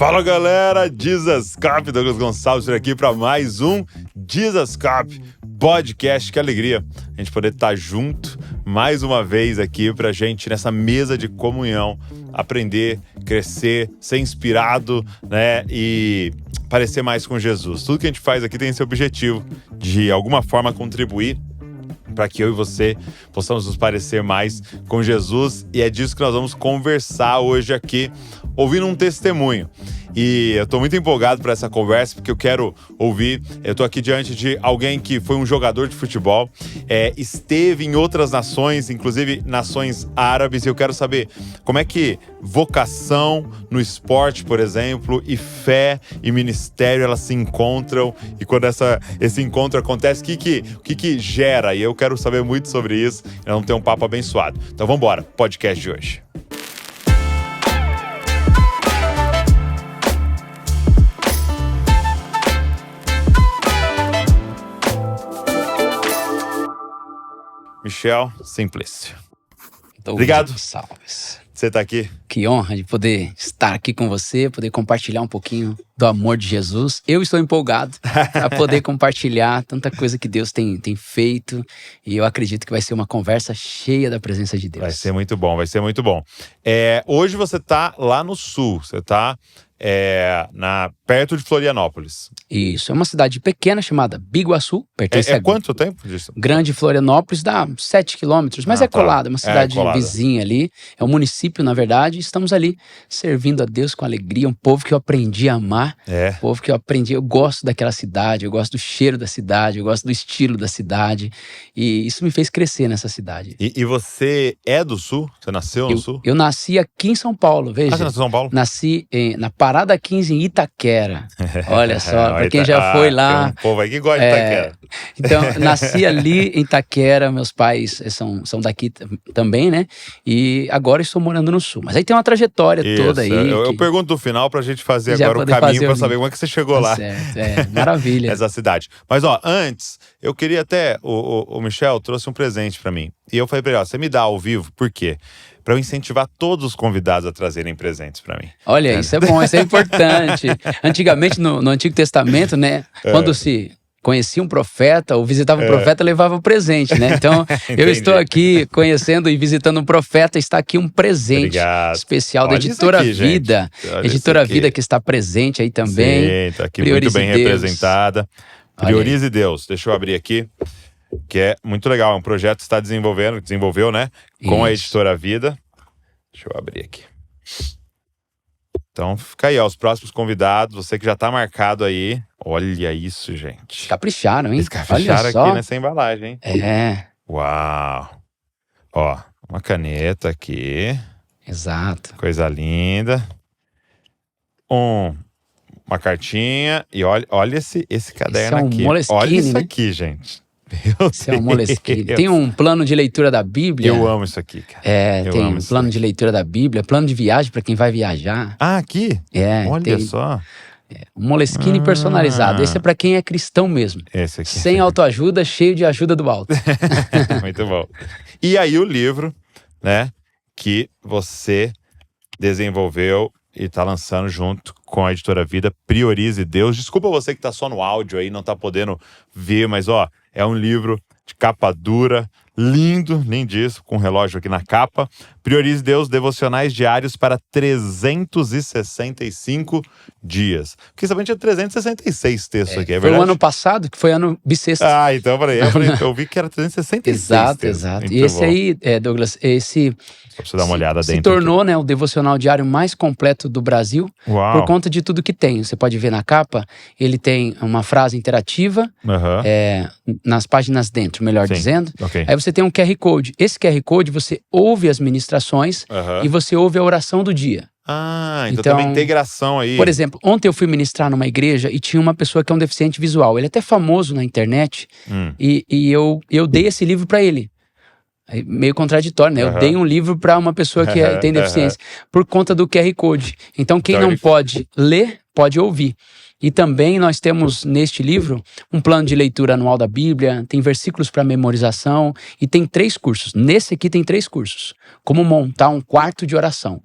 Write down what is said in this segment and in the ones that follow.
Fala galera, Jesus Cop, Douglas Gonçalves por aqui para mais um Jesus Cop Podcast. Que alegria a gente poder estar junto mais uma vez aqui pra gente nessa mesa de comunhão, aprender, crescer, ser inspirado, né, e parecer mais com Jesus. Tudo que a gente faz aqui tem esse objetivo de alguma forma contribuir para que eu e você possamos nos parecer mais com Jesus, e é disso que nós vamos conversar hoje aqui, ouvindo um testemunho. E eu estou muito empolgado para essa conversa, porque eu quero ouvir. Eu estou aqui diante de alguém que foi um jogador de futebol, esteve em outras nações, inclusive nações árabes, e eu quero saber como é que vocação no esporte, por exemplo, e fé e ministério, elas se encontram, e quando esse encontro acontece, o que gera? E eu quero saber muito sobre isso. Nós vamos ter um papo abençoado. Então vamos embora, podcast de hoje. Michel Simplício. Obrigado. Salves. Você tá aqui? Que honra de poder estar aqui com você, poder compartilhar um pouquinho do amor de Jesus. Eu estou empolgado a poder compartilhar tanta coisa que Deus tem feito, e eu acredito que vai ser uma conversa cheia da presença de Deus. Vai ser muito bom, vai ser muito bom. Hoje você tá lá no sul, você tá perto de Florianópolis. Isso, é uma cidade pequena chamada Biguaçu, pertence a quanto tempo disso? Grande Florianópolis, dá 7 quilômetros, mas colado, é uma cidade vizinha ali, é um município na verdade, e estamos ali servindo a Deus com alegria, um povo que eu aprendi a amar, um povo que eu gosto daquela cidade, eu gosto do cheiro da cidade, eu gosto do estilo da cidade, e isso me fez crescer nessa cidade. E você é do sul? Você nasceu no sul? Eu nasci aqui em São Paulo, veja. Você nasceu em São Paulo? Nasci na Parada 15 em Itaquera. Olha só, pra quem já foi lá. Tem um povo aí que gosta de Itaquera. Então, nasci ali em Itaquera, meus pais são daqui também, né? E agora estou morando no sul. Mas aí tem uma trajetória toda aí. Eu pergunto no final pra gente fazer agora o caminho pra saber como é que você chegou lá. Certo, maravilha. Essa cidade. Mas antes, eu queria até, o Michel trouxe um presente pra mim. E eu falei pra ele, você me dá ao vivo, por quê? Para eu incentivar todos os convidados a trazerem presentes para mim. Olha, isso é bom, isso é importante. Antigamente, no Antigo Testamento, né, quando se conhecia um profeta ou visitava um profeta, levava um presente, né? Então, eu estou aqui conhecendo e visitando um profeta, está aqui um presente especial da Editora Vida. Editora Vida que está presente aí também. Sim, está aqui muito bem representada. Priorize Deus. Deixa eu abrir aqui. Que é muito legal, é um projeto que está desenvolveu, né? Com a Editora Vida. Deixa eu abrir aqui. Então, fica aí, os próximos convidados, você que já tá marcado aí. Olha isso, gente. Capricharam, hein? Eles capricharam aqui nessa embalagem, hein? Uau! Ó, uma caneta aqui. Exato. Coisa linda. Uma cartinha. E olha esse caderno aqui. Olha isso aqui, gente. Isso é um Moleskine. Tem um plano de leitura da Bíblia. Eu amo isso aqui, cara. Tem um plano de leitura da Bíblia, plano de viagem para quem vai viajar. Aqui? Olha só. Um Moleskine personalizado. Esse é para quem é cristão mesmo. Esse aqui. Sem autoajuda, cheio de ajuda do alto. Muito bom. E aí o livro, né, que você desenvolveu e tá lançando junto com a Editora Vida, Priorize Deus. Desculpa você que tá só no áudio aí, não tá podendo ver, mas é um livro de capa dura, lindo, nem disso, com um relógio aqui na capa. Priorize Deus, devocionais diários para 365 dias. Porque sabendo tinha 366 textos aqui, é verdade? Foi o ano passado, que foi ano bissexto. Então eu vi que era 366 Exato. Muito e esse bom. aí, Douglas, esse Só precisa dar uma olhada dentro. Se tornou, aqui. O devocional diário mais completo do Brasil. Uau. Por conta de tudo que tem. Você pode ver na capa, ele tem uma frase interativa, nas páginas dentro, melhor dizendo. Okay. Aí você tem um QR Code. Esse QR Code, você ouve as ministrações e você ouve a oração do dia. Então tem uma integração aí. Por exemplo, ontem eu fui ministrar numa igreja e tinha uma pessoa que é um deficiente visual. Ele é até famoso na internet e eu dei esse livro para ele. Meio contraditório, né? Eu dei um livro para uma pessoa que tem deficiência por conta do QR Code. Então quem não pode ler, pode ouvir. E também nós temos neste livro um plano de leitura anual da Bíblia, tem versículos para memorização e tem 3 cursos. Nesse aqui tem 3 cursos. Como montar um quarto de oração.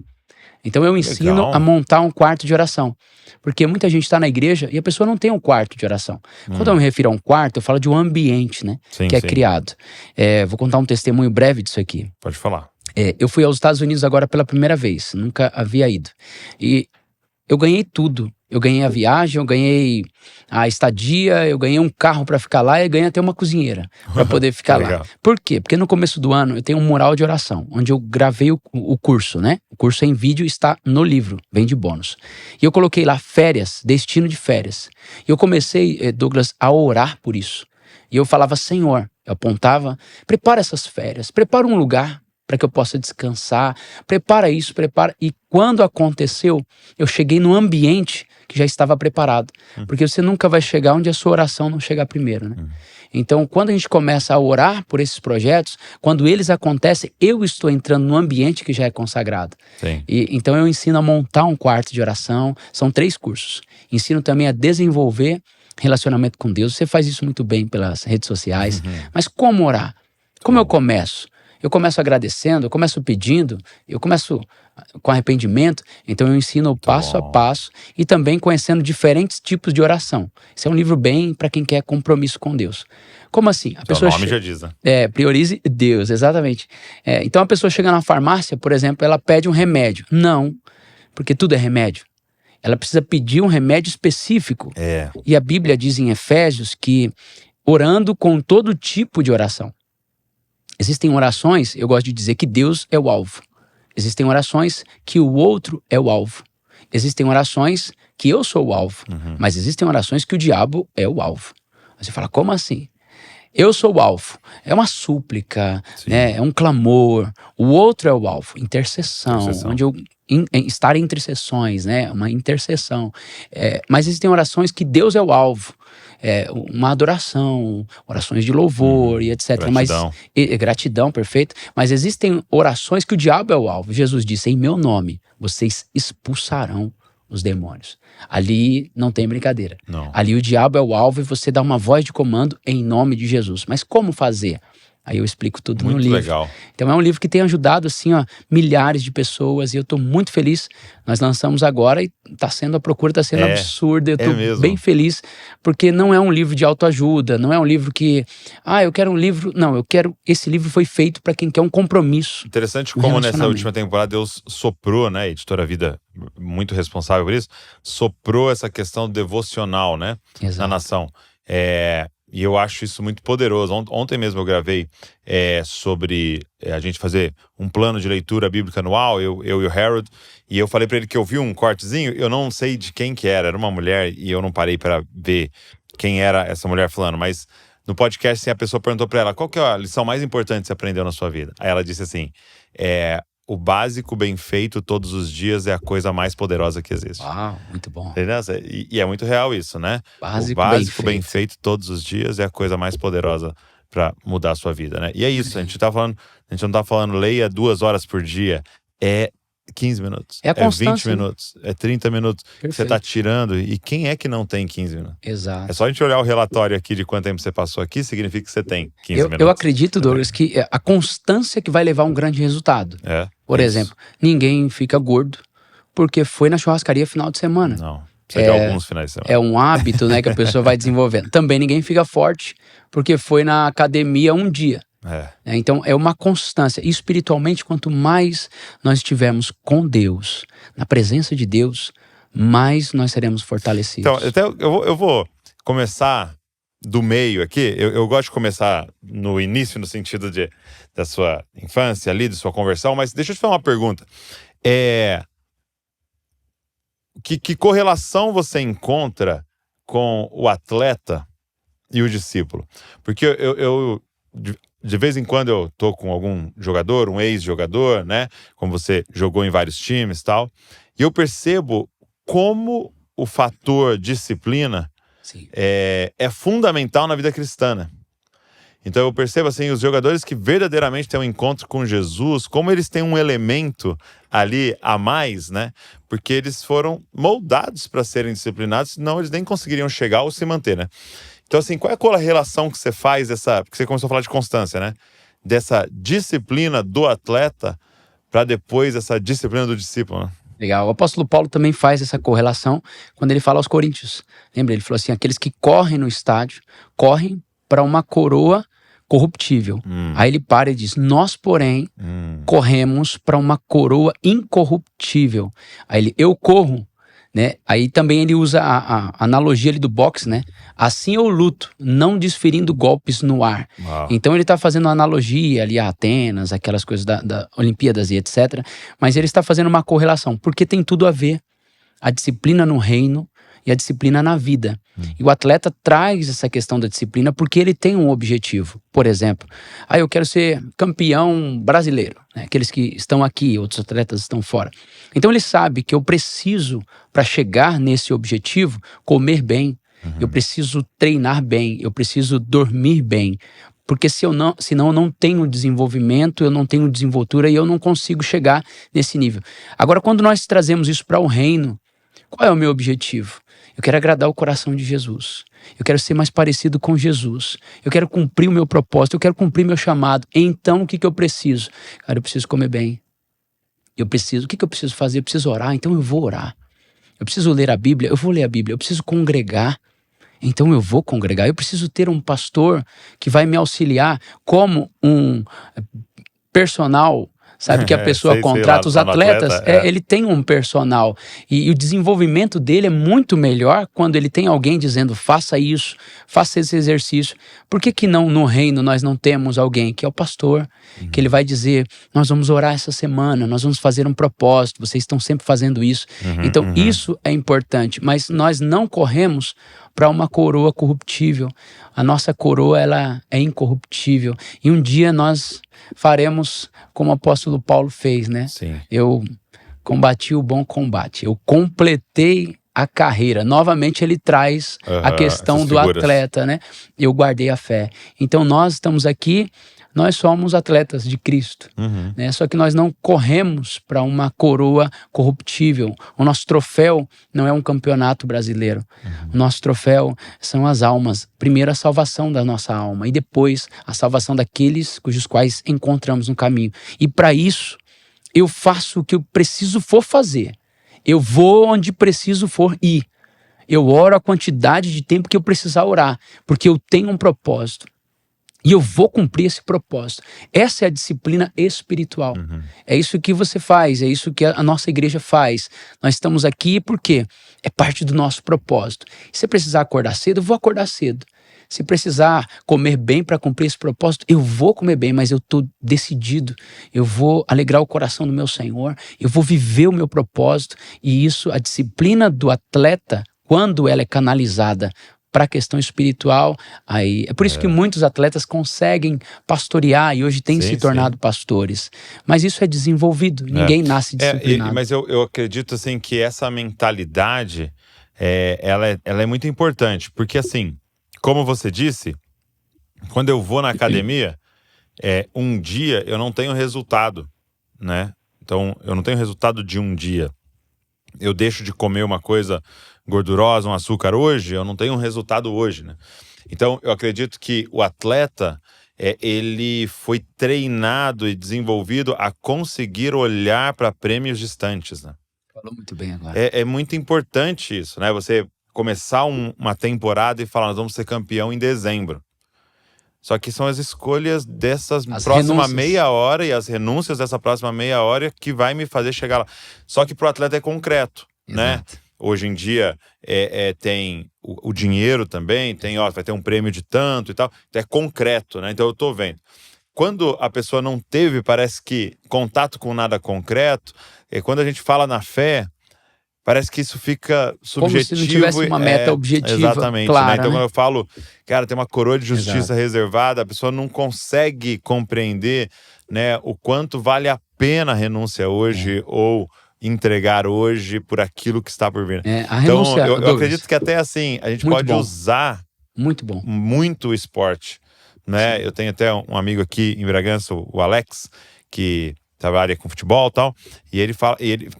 Então eu ensino Legal. a montar um quarto de oração. Porque muita gente está na igreja e a pessoa não tem um quarto de oração. Quando eu me refiro a um quarto, eu falo de um ambiente, né? Sim, que é sim. criado. Vou contar um testemunho breve disso aqui. Pode falar. Eu fui aos Estados Unidos agora pela primeira vez. Nunca havia ido. E eu ganhei tudo. Eu ganhei a viagem, eu ganhei a estadia, eu ganhei um carro para ficar lá e ganhei até uma cozinheira para poder ficar lá. Legal. Por quê? Porque no começo do ano eu tenho um mural de oração, onde eu gravei o curso, né? O curso é em vídeo, está no livro, vem de bônus. E eu coloquei lá férias, destino de férias. E eu comecei, Douglas, a orar por isso. E eu falava, Senhor, eu apontava, prepara essas férias, prepara um lugar para que eu possa descansar, prepara isso, prepara. E quando aconteceu, eu cheguei num ambiente que já estava preparado. Porque você nunca vai chegar onde a sua oração não chegar primeiro, né? Então, quando a gente começa a orar por esses projetos, quando eles acontecem, eu estou entrando num ambiente que já é consagrado. Sim. Então, eu ensino a montar um quarto de oração. São 3 cursos. Ensino também a desenvolver relacionamento com Deus. Você faz isso muito bem pelas redes sociais. Mas como orar? Como eu começo? Eu começo agradecendo, eu começo pedindo, eu começo com arrependimento. Então eu ensino o passo a passo e também conhecendo diferentes tipos de oração. Esse é um livro bem para quem quer compromisso com Deus. Como assim? A pessoa O nome já diz, né? priorize Deus, exatamente. Então a pessoa chega na farmácia, por exemplo, ela pede um remédio. Não, porque tudo é remédio. Ela precisa pedir um remédio específico. E a Bíblia diz em Efésios que orando com todo tipo de oração. Existem orações, eu gosto de dizer que Deus é o alvo. Existem orações que o outro é o alvo. Existem orações que eu sou o alvo. Mas existem orações que o diabo é o alvo. Você fala, como assim? Eu sou o alvo. É uma súplica, né? É um clamor. O outro é o alvo. Intercessão. Onde eu estar em intercessões, né? Uma intercessão. Mas existem orações que Deus é o alvo. Uma adoração, orações de louvor e etc. Gratidão. Gratidão, perfeito. Mas existem orações que o diabo é o alvo. Jesus disse, em meu nome, vocês expulsarão os demônios. Ali não tem brincadeira. Não. Ali o diabo é o alvo e você dá uma voz de comando em nome de Jesus. Mas como fazer? Aí eu explico tudo no livro. Muito legal. Então é um livro que tem ajudado assim, milhares de pessoas e eu estou muito feliz. Nós lançamos agora e a procura está sendo absurda. Eu estou bem feliz porque não é um livro de autoajuda, não é um livro que, eu quero um livro. Não, esse livro foi feito para quem quer um compromisso. Interessante como nessa última temporada Deus soprou, né? A Editora Vida, muito responsável por isso, soprou essa questão devocional, né? Exato. Na nação. E eu acho isso muito poderoso. Ontem mesmo eu gravei sobre a gente fazer um plano de leitura bíblica anual, eu e o Harold, e eu falei pra ele que eu vi um cortezinho, eu não sei de quem que era uma mulher, e eu não parei pra ver quem era essa mulher falando, mas no podcast assim, a pessoa perguntou pra ela, qual que é a lição mais importante que você aprendeu na sua vida? Aí ela disse assim, o básico bem feito todos os dias é a coisa mais poderosa que existe. Uau, muito bom. E é muito real isso, né? Básico o básico bem feito todos os dias é a coisa mais poderosa para mudar a sua vida, né? E é isso, a gente não tá falando leia 2 horas por dia, é 15 minutos, é 20 minutos, é 30 minutos que você tá tirando, e quem é que não tem 15 minutos? Exato. É só a gente olhar o relatório aqui de quanto tempo você passou aqui, significa que você tem 15 minutos. Eu acredito, Douglas, que a constância que vai levar a um grande resultado. Por exemplo, ninguém fica gordo porque foi na churrascaria final de semana. Não, precisa de alguns finais de semana. É um hábito, né, que a pessoa vai desenvolvendo. Também ninguém fica forte porque foi na academia um dia. Então é uma constância. E espiritualmente, quanto mais nós estivermos com Deus, na presença de Deus, mais nós seremos fortalecidos. Então, até eu vou começar do meio aqui. Eu gosto de começar no início, no sentido da sua infância ali, de sua conversão, mas deixa eu te fazer uma pergunta. Que correlação você encontra com o atleta e o discípulo? Porque eu de vez em quando eu tô com algum jogador, um ex-jogador, né? Como você jogou em vários times e tal. E eu percebo como o fator disciplina é fundamental na vida cristã. Então eu percebo assim, os jogadores que verdadeiramente têm um encontro com Jesus, como eles têm um elemento ali a mais, né? Porque eles foram moldados para serem disciplinados, senão eles nem conseguiriam chegar ou se manter, né? Então, assim, qual é a relação que você faz porque você começou a falar de constância, né? Dessa disciplina do atleta para depois essa disciplina do discípulo, né? Legal. O apóstolo Paulo também faz essa correlação quando ele fala aos coríntios. Lembra? Ele falou assim, aqueles que correm no estádio, correm para uma coroa corruptível. Aí ele para e diz, nós, porém, corremos para uma coroa incorruptível. Aí ele, eu corro, né? Aí também ele usa a analogia ali do boxe, né? Assim eu luto, não desferindo golpes no ar. Uau. Então ele está fazendo uma analogia ali a Atenas, aquelas coisas da Olimpíadas e etc. Mas ele está fazendo uma correlação, porque tem tudo a ver. A disciplina no reino e a disciplina na vida. E o atleta traz essa questão da disciplina porque ele tem um objetivo. Por exemplo, eu quero ser campeão brasileiro, né? Aqueles que estão aqui, outros atletas estão fora. Então ele sabe que eu preciso, para chegar nesse objetivo, comer bem, eu preciso treinar bem, eu preciso dormir bem. Porque senão eu não tenho desenvolvimento, eu não tenho desenvoltura e eu não consigo chegar nesse nível. Agora, quando nós trazemos isso para o reino, qual é o meu objetivo? Eu quero agradar o coração de Jesus. Eu quero ser mais parecido com Jesus. Eu quero cumprir o meu propósito. Eu quero cumprir meu chamado. Então, o que eu preciso? Cara, eu preciso comer bem. O que eu preciso fazer? Eu preciso orar, então eu vou orar. Eu preciso ler a Bíblia, eu vou ler a Bíblia. Eu preciso congregar, então eu vou congregar. Eu preciso ter um pastor que vai me auxiliar como um personal. Sabe que a pessoa contrata os atletas, ele tem um personal. E o desenvolvimento dele é muito melhor quando ele tem alguém dizendo, faça isso, faça esse exercício. Por que não no reino nós não temos alguém que é o pastor, que ele vai dizer, nós vamos orar essa semana, nós vamos fazer um propósito, vocês estão sempre fazendo isso. Então isso é importante, mas nós não corremos para uma coroa corruptível. A nossa coroa, ela é incorruptível. E um dia nós faremos como o apóstolo Paulo fez, né? Sim. Eu combati o bom combate. Eu completei a carreira. Novamente ele traz a questão do atleta, né? Eu guardei a fé. Então nós estamos aqui, nós somos atletas de Cristo, né? Só que nós não corremos para uma coroa corruptível. O nosso troféu não é um campeonato brasileiro. O nosso troféu são as almas. Primeiro a salvação da nossa alma e depois a salvação daqueles cujos quais encontramos no caminho. E para isso eu faço o que eu preciso for fazer. Eu vou onde preciso for ir. Eu oro a quantidade de tempo que eu precisar orar, porque eu tenho um propósito. E eu vou cumprir esse propósito. Essa é a disciplina espiritual. É isso que você faz, é isso que a nossa igreja faz. Nós estamos aqui porque é parte do nosso propósito. Se você precisar acordar cedo, eu vou acordar cedo. Se precisar comer bem para cumprir esse propósito, eu vou comer bem, mas eu estou decidido. Eu vou alegrar o coração do meu Senhor, eu vou viver o meu propósito. E isso, a disciplina do atleta, quando ela é canalizada para a questão espiritual, aí é por isso que muitos atletas conseguem pastorear e hoje têm se tornado pastores. Mas isso é desenvolvido, ninguém nasce disciplinado. Mas eu acredito assim que essa mentalidade, ela é muito importante, porque assim, como você disse, quando eu vou na academia, um dia eu não tenho resultado, né? Então eu não tenho resultado de um dia. Eu deixo de comer uma coisa gordurosa, um açúcar hoje, eu não tenho um resultado hoje, né? Então, eu acredito que o atleta, ele foi treinado e desenvolvido a conseguir olhar para prêmios distantes, né? Falou muito bem agora. É muito importante isso, né? Você começar uma temporada e falar, nós vamos ser campeão em dezembro. Só que são as escolhas dessas próxima meia hora e as renúncias dessa próxima meia hora que vai me fazer chegar lá. Só que pro atleta é concreto, né? Hoje em dia tem o dinheiro também, vai ter um prêmio de tanto e tal. Então é concreto, né? Então eu tô vendo. Quando a pessoa não teve, parece que, contato com nada concreto, quando a gente fala na fé, parece que isso fica subjetivo. Como se não tivesse uma meta objetiva, exatamente, clara, né? Então, né? quando eu falo, cara, tem uma coroa de justiça reservada, a pessoa não consegue compreender, né, o quanto vale a pena a renúncia hoje ou entregar hoje por aquilo que está por vir. A renúncia, então, eu acredito que até assim, a gente pode usar muito o esporte, né? Eu tenho até um amigo aqui em Bragança, o Alex, que trabalha com futebol e tal, e ele fala,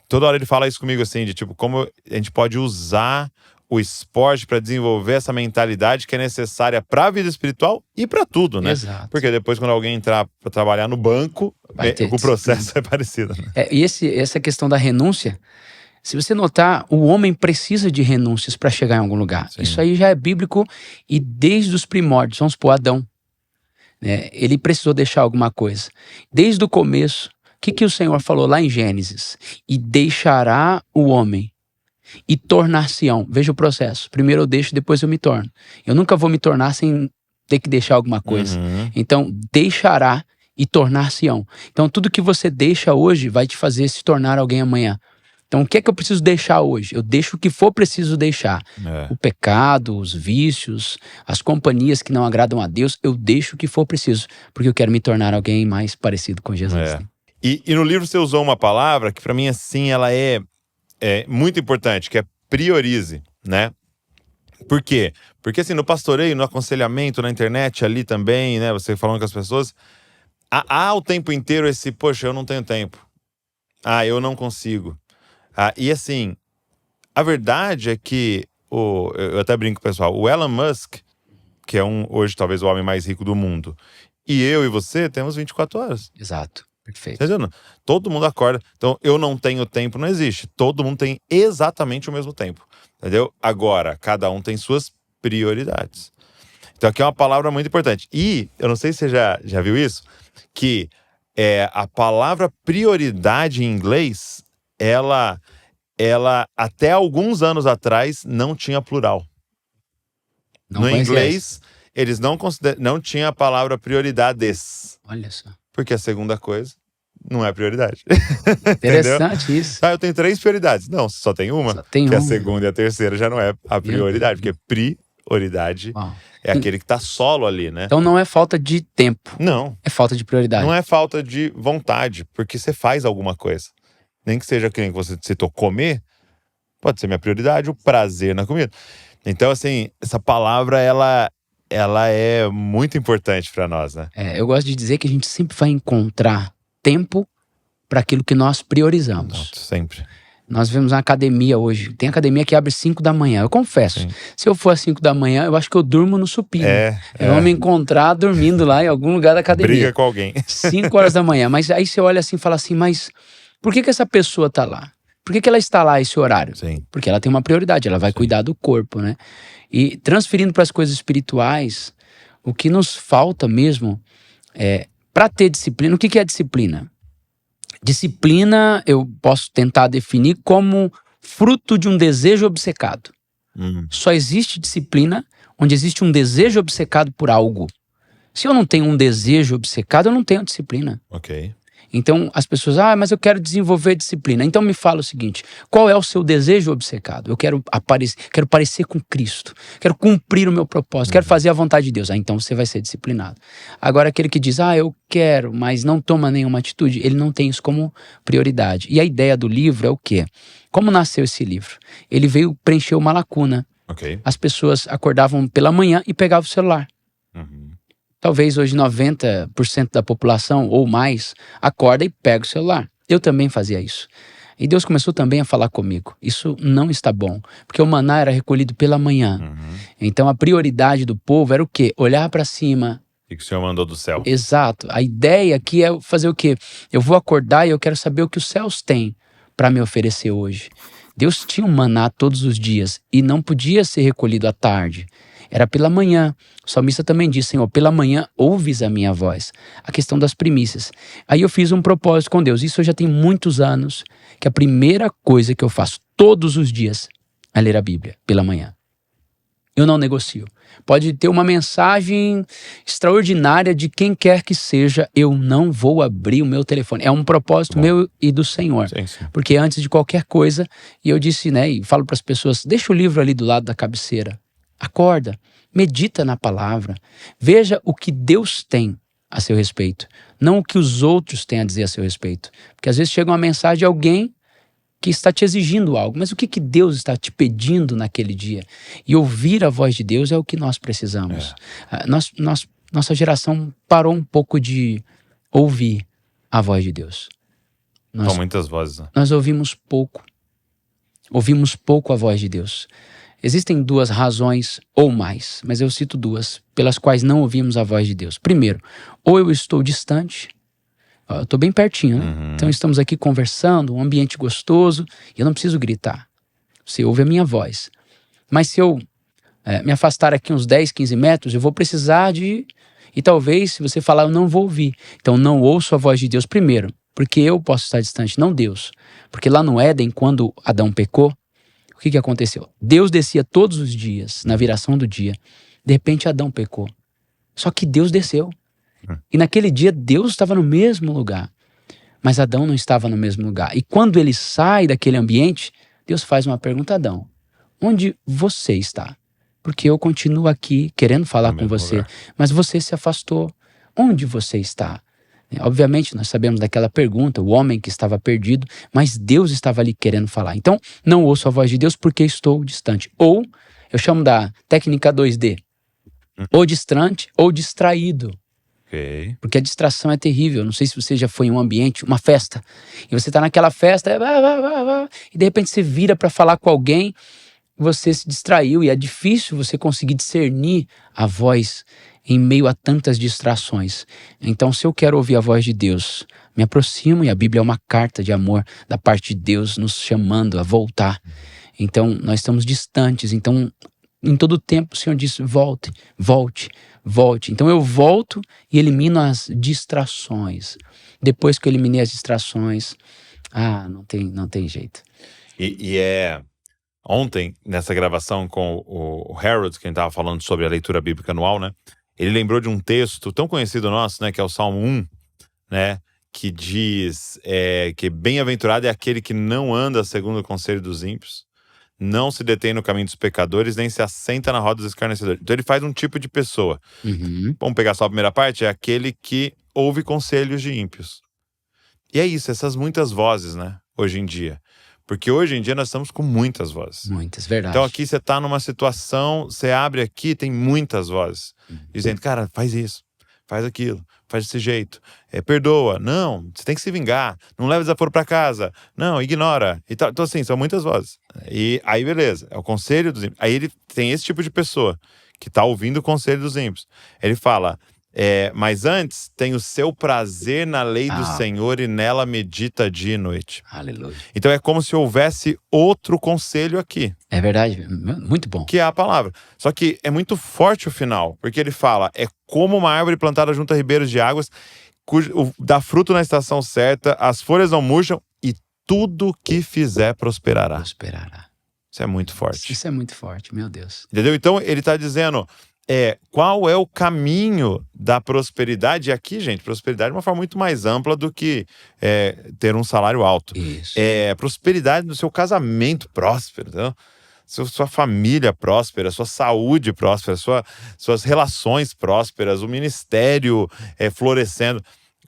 toda hora ele fala isso comigo assim, de tipo, como a gente pode usar o esporte para desenvolver essa mentalidade que é necessária para a vida espiritual e para tudo, né? Exato. Porque depois, quando alguém entrar para trabalhar no banco, O processo é parecido, né? E essa questão da renúncia, se você notar, o homem precisa de renúncias para chegar em algum lugar. Sim. Isso aí já é bíblico e desde os primórdios, vamos supor, Adão, né, ele precisou deixar alguma coisa. Desde o começo, o que o Senhor falou lá em Gênesis? E deixará o homem e tornar-se-ão. Veja o processo. Primeiro eu deixo, depois eu me torno. Eu nunca vou me tornar sem ter que deixar alguma coisa. Então, deixará e tornar-se-ão. Então, tudo que você deixa hoje vai te fazer se tornar alguém amanhã. Então, o que é que eu preciso deixar hoje? Eu deixo o que for preciso deixar. O pecado, os vícios, as companhias que não agradam a Deus, eu deixo o que for preciso, porque eu quero me tornar alguém mais parecido com Jesus. Né? E no livro você usou uma palavra que, para mim, assim, ela é muito importante, que é priorize, né? Por quê? Porque, assim, no pastoreio, no aconselhamento, na internet, ali também, né? Você falando com as pessoas, há o tempo inteiro esse, poxa, eu não tenho tempo. Eu não consigo. E assim, a verdade é que, eu até brinco, pessoal, o Elon Musk, que é hoje talvez o homem mais rico do mundo, e eu e você temos 24 horas. Exato, perfeito. Tá entendendo? Todo mundo acorda. Então, eu não tenho tempo, não existe. Todo mundo tem exatamente o mesmo tempo. Entendeu? Agora, cada um tem suas prioridades. Então, aqui é uma palavra muito importante. E, eu não sei se você já viu isso, que a palavra prioridade em inglês, ela até alguns anos atrás não tinha plural. No inglês, eles não tinham a palavra prioridades. Olha só. Porque a segunda coisa não é prioridade. Interessante isso. Eu tenho 3 prioridades. Não, só tem uma. Só tem porque uma. A segunda e a terceira já não é a prioridade. Porque prioridade é aquele que tá solo ali, né? Então não é falta de tempo. Não. É falta de prioridade. Não é falta de vontade, porque você faz alguma coisa. Nem que seja que você citou comer, pode ser minha prioridade, o prazer na comida. Então, assim, essa palavra, ela é muito importante para nós, né? Eu gosto de dizer que a gente sempre vai encontrar tempo para aquilo que nós priorizamos. Sempre. Nós vemos uma academia hoje. Tem academia que abre 5 da manhã. Eu confesso, se eu for às 5 da manhã, eu acho que eu durmo no supino. Eu vou me encontrar dormindo lá em algum lugar da academia. Briga com alguém. 5 horas da manhã. Mas aí você olha assim e fala assim, mas por que essa pessoa tá lá? Por que ela está lá a esse horário? Sim. Porque ela tem uma prioridade, ela vai cuidar do corpo, né? E transferindo para as coisas espirituais, o que nos falta mesmo para ter disciplina. O que é disciplina? Disciplina eu posso tentar definir como fruto de um desejo obcecado. Só existe disciplina onde existe um desejo obcecado por algo. Se eu não tenho um desejo obcecado, eu não tenho disciplina. Ok. Então as pessoas, mas eu quero desenvolver disciplina. Então me fala o seguinte, qual é o seu desejo obcecado? Eu quero parecer com Cristo, quero cumprir o meu propósito, quero fazer a vontade de Deus. Então você vai ser disciplinado. Agora aquele que diz, eu quero, mas não toma nenhuma atitude, ele não tem isso como prioridade. E a ideia do livro é o quê? Como nasceu esse livro? Ele veio preencher uma lacuna. Ok. As pessoas acordavam pela manhã e pegavam o celular. Talvez hoje 90% da população ou mais acorda e pega o celular. Eu também fazia isso. E Deus começou também a falar comigo. Isso não está bom, porque o maná era recolhido pela manhã. Então a prioridade do povo era o quê? Olhar para cima. E que o Senhor mandou do céu. Exato. A ideia aqui é fazer o quê? Eu vou acordar e eu quero saber o que os céus têm para me oferecer hoje. Deus tinha um maná todos os dias e não podia ser recolhido à tarde. Era pela manhã. O salmista também diz, Senhor, pela manhã ouves a minha voz. A questão das primícias. Aí eu fiz um propósito com Deus. Isso eu já tenho muitos anos, que a primeira coisa que eu faço todos os dias é ler a Bíblia pela manhã. Eu não negocio. Pode ter uma mensagem extraordinária de quem quer que seja, eu não vou abrir o meu telefone. É um propósito meu e do Senhor. Sim. Porque antes de qualquer coisa, e eu disse, e falo para as pessoas, deixa o livro ali do lado da cabeceira. Acorda, medita na palavra, veja o que Deus tem a seu respeito, não o que os outros têm a dizer a seu respeito. Porque às vezes chega uma mensagem de alguém que está te exigindo algo, mas o que Deus está te pedindo naquele dia? E ouvir a voz de Deus é o que nós precisamos. Nossa geração parou um pouco de ouvir a voz de Deus. São muitas vozes, né? Nós ouvimos pouco a voz de Deus. Existem 2 razões ou mais, mas eu cito 2, pelas quais não ouvimos a voz de Deus. Primeiro, ou eu estou distante, Ó, eu tô bem pertinho, né? Então estamos aqui conversando, um ambiente gostoso, e eu não preciso gritar. Você ouve a minha voz. Mas se eu me afastar aqui uns 10, 15 metros, eu vou precisar de... E talvez, se você falar, eu não vou ouvir. Então não ouço a voz de Deus primeiro, porque eu posso estar distante, não Deus. Porque lá no Éden, quando Adão pecou, o que aconteceu? Deus descia todos os dias, na viração do dia. De repente Adão pecou. Só que Deus desceu. E naquele dia Deus estava no mesmo lugar. Mas Adão não estava no mesmo lugar. E quando ele sai daquele ambiente, Deus faz uma pergunta: Adão, onde você está? Porque eu continuo aqui querendo falar com você, mas você se afastou. Onde você está? Obviamente nós sabemos daquela pergunta, o homem que estava perdido, mas Deus estava ali querendo falar. Então, não ouço a voz de Deus porque estou distante. Ou, eu chamo da técnica 2D, ou distante ou distraído. Okay. Porque a distração é terrível. Não sei se você já foi em um ambiente, uma festa, e você está naquela festa, e de repente você vira para falar com alguém, você se distraiu, e é difícil você conseguir discernir a voz em meio a tantas distrações. Então, se eu quero ouvir a voz de Deus, me aproximo, e a Bíblia é uma carta de amor da parte de Deus nos chamando a voltar. Então, nós estamos distantes. Então, em todo tempo o Senhor diz: volte, volte, volte. Então eu volto e elimino as distrações. Depois que eu eliminei as distrações, não tem jeito. Ontem, nessa gravação com o Harold, que a gente estava falando sobre a leitura bíblica anual, né? Ele lembrou de um texto tão conhecido nosso, né? Que é o Salmo 1, né? Que diz que bem-aventurado é aquele que não anda segundo o conselho dos ímpios, não se detém no caminho dos pecadores, nem se assenta na roda dos escarnecedores. Então ele faz um tipo de pessoa. Vamos pegar só a primeira parte? É aquele que ouve conselhos de ímpios. E é isso, essas muitas vozes, né? Hoje em dia. Porque hoje em dia nós estamos com muitas vozes. Muitas, verdade. Então aqui você está numa situação, você abre aqui, tem muitas vozes. Dizendo: cara, faz isso, faz aquilo, faz desse jeito. Perdoa. Não, você tem que se vingar. Não leva desaforo para casa. Não, ignora. E tal. Então assim, são muitas vozes. E aí beleza, é o conselho dos ímpios. Aí ele tem esse tipo de pessoa que está ouvindo o conselho dos ímpios. Ele fala: mas antes tem o seu prazer na lei do Senhor e nela medita dia e noite. Aleluia. Então é como se houvesse outro conselho aqui. É verdade, muito bom. Que é a palavra. Só que é muito forte o final, porque ele fala: é como uma árvore plantada junto a ribeiros de águas, dá fruto na estação certa, as folhas não murcham e tudo que fizer prosperará. Prosperará. Isso é muito forte. Isso é muito forte, meu Deus. Entendeu? Então ele está dizendo... qual é o caminho da prosperidade? E aqui, gente, prosperidade é uma forma muito mais ampla do que ter um salário alto. Isso. Prosperidade do seu casamento próspero, entendeu? Sua família próspera, sua saúde próspera, suas relações prósperas, o ministério florescendo.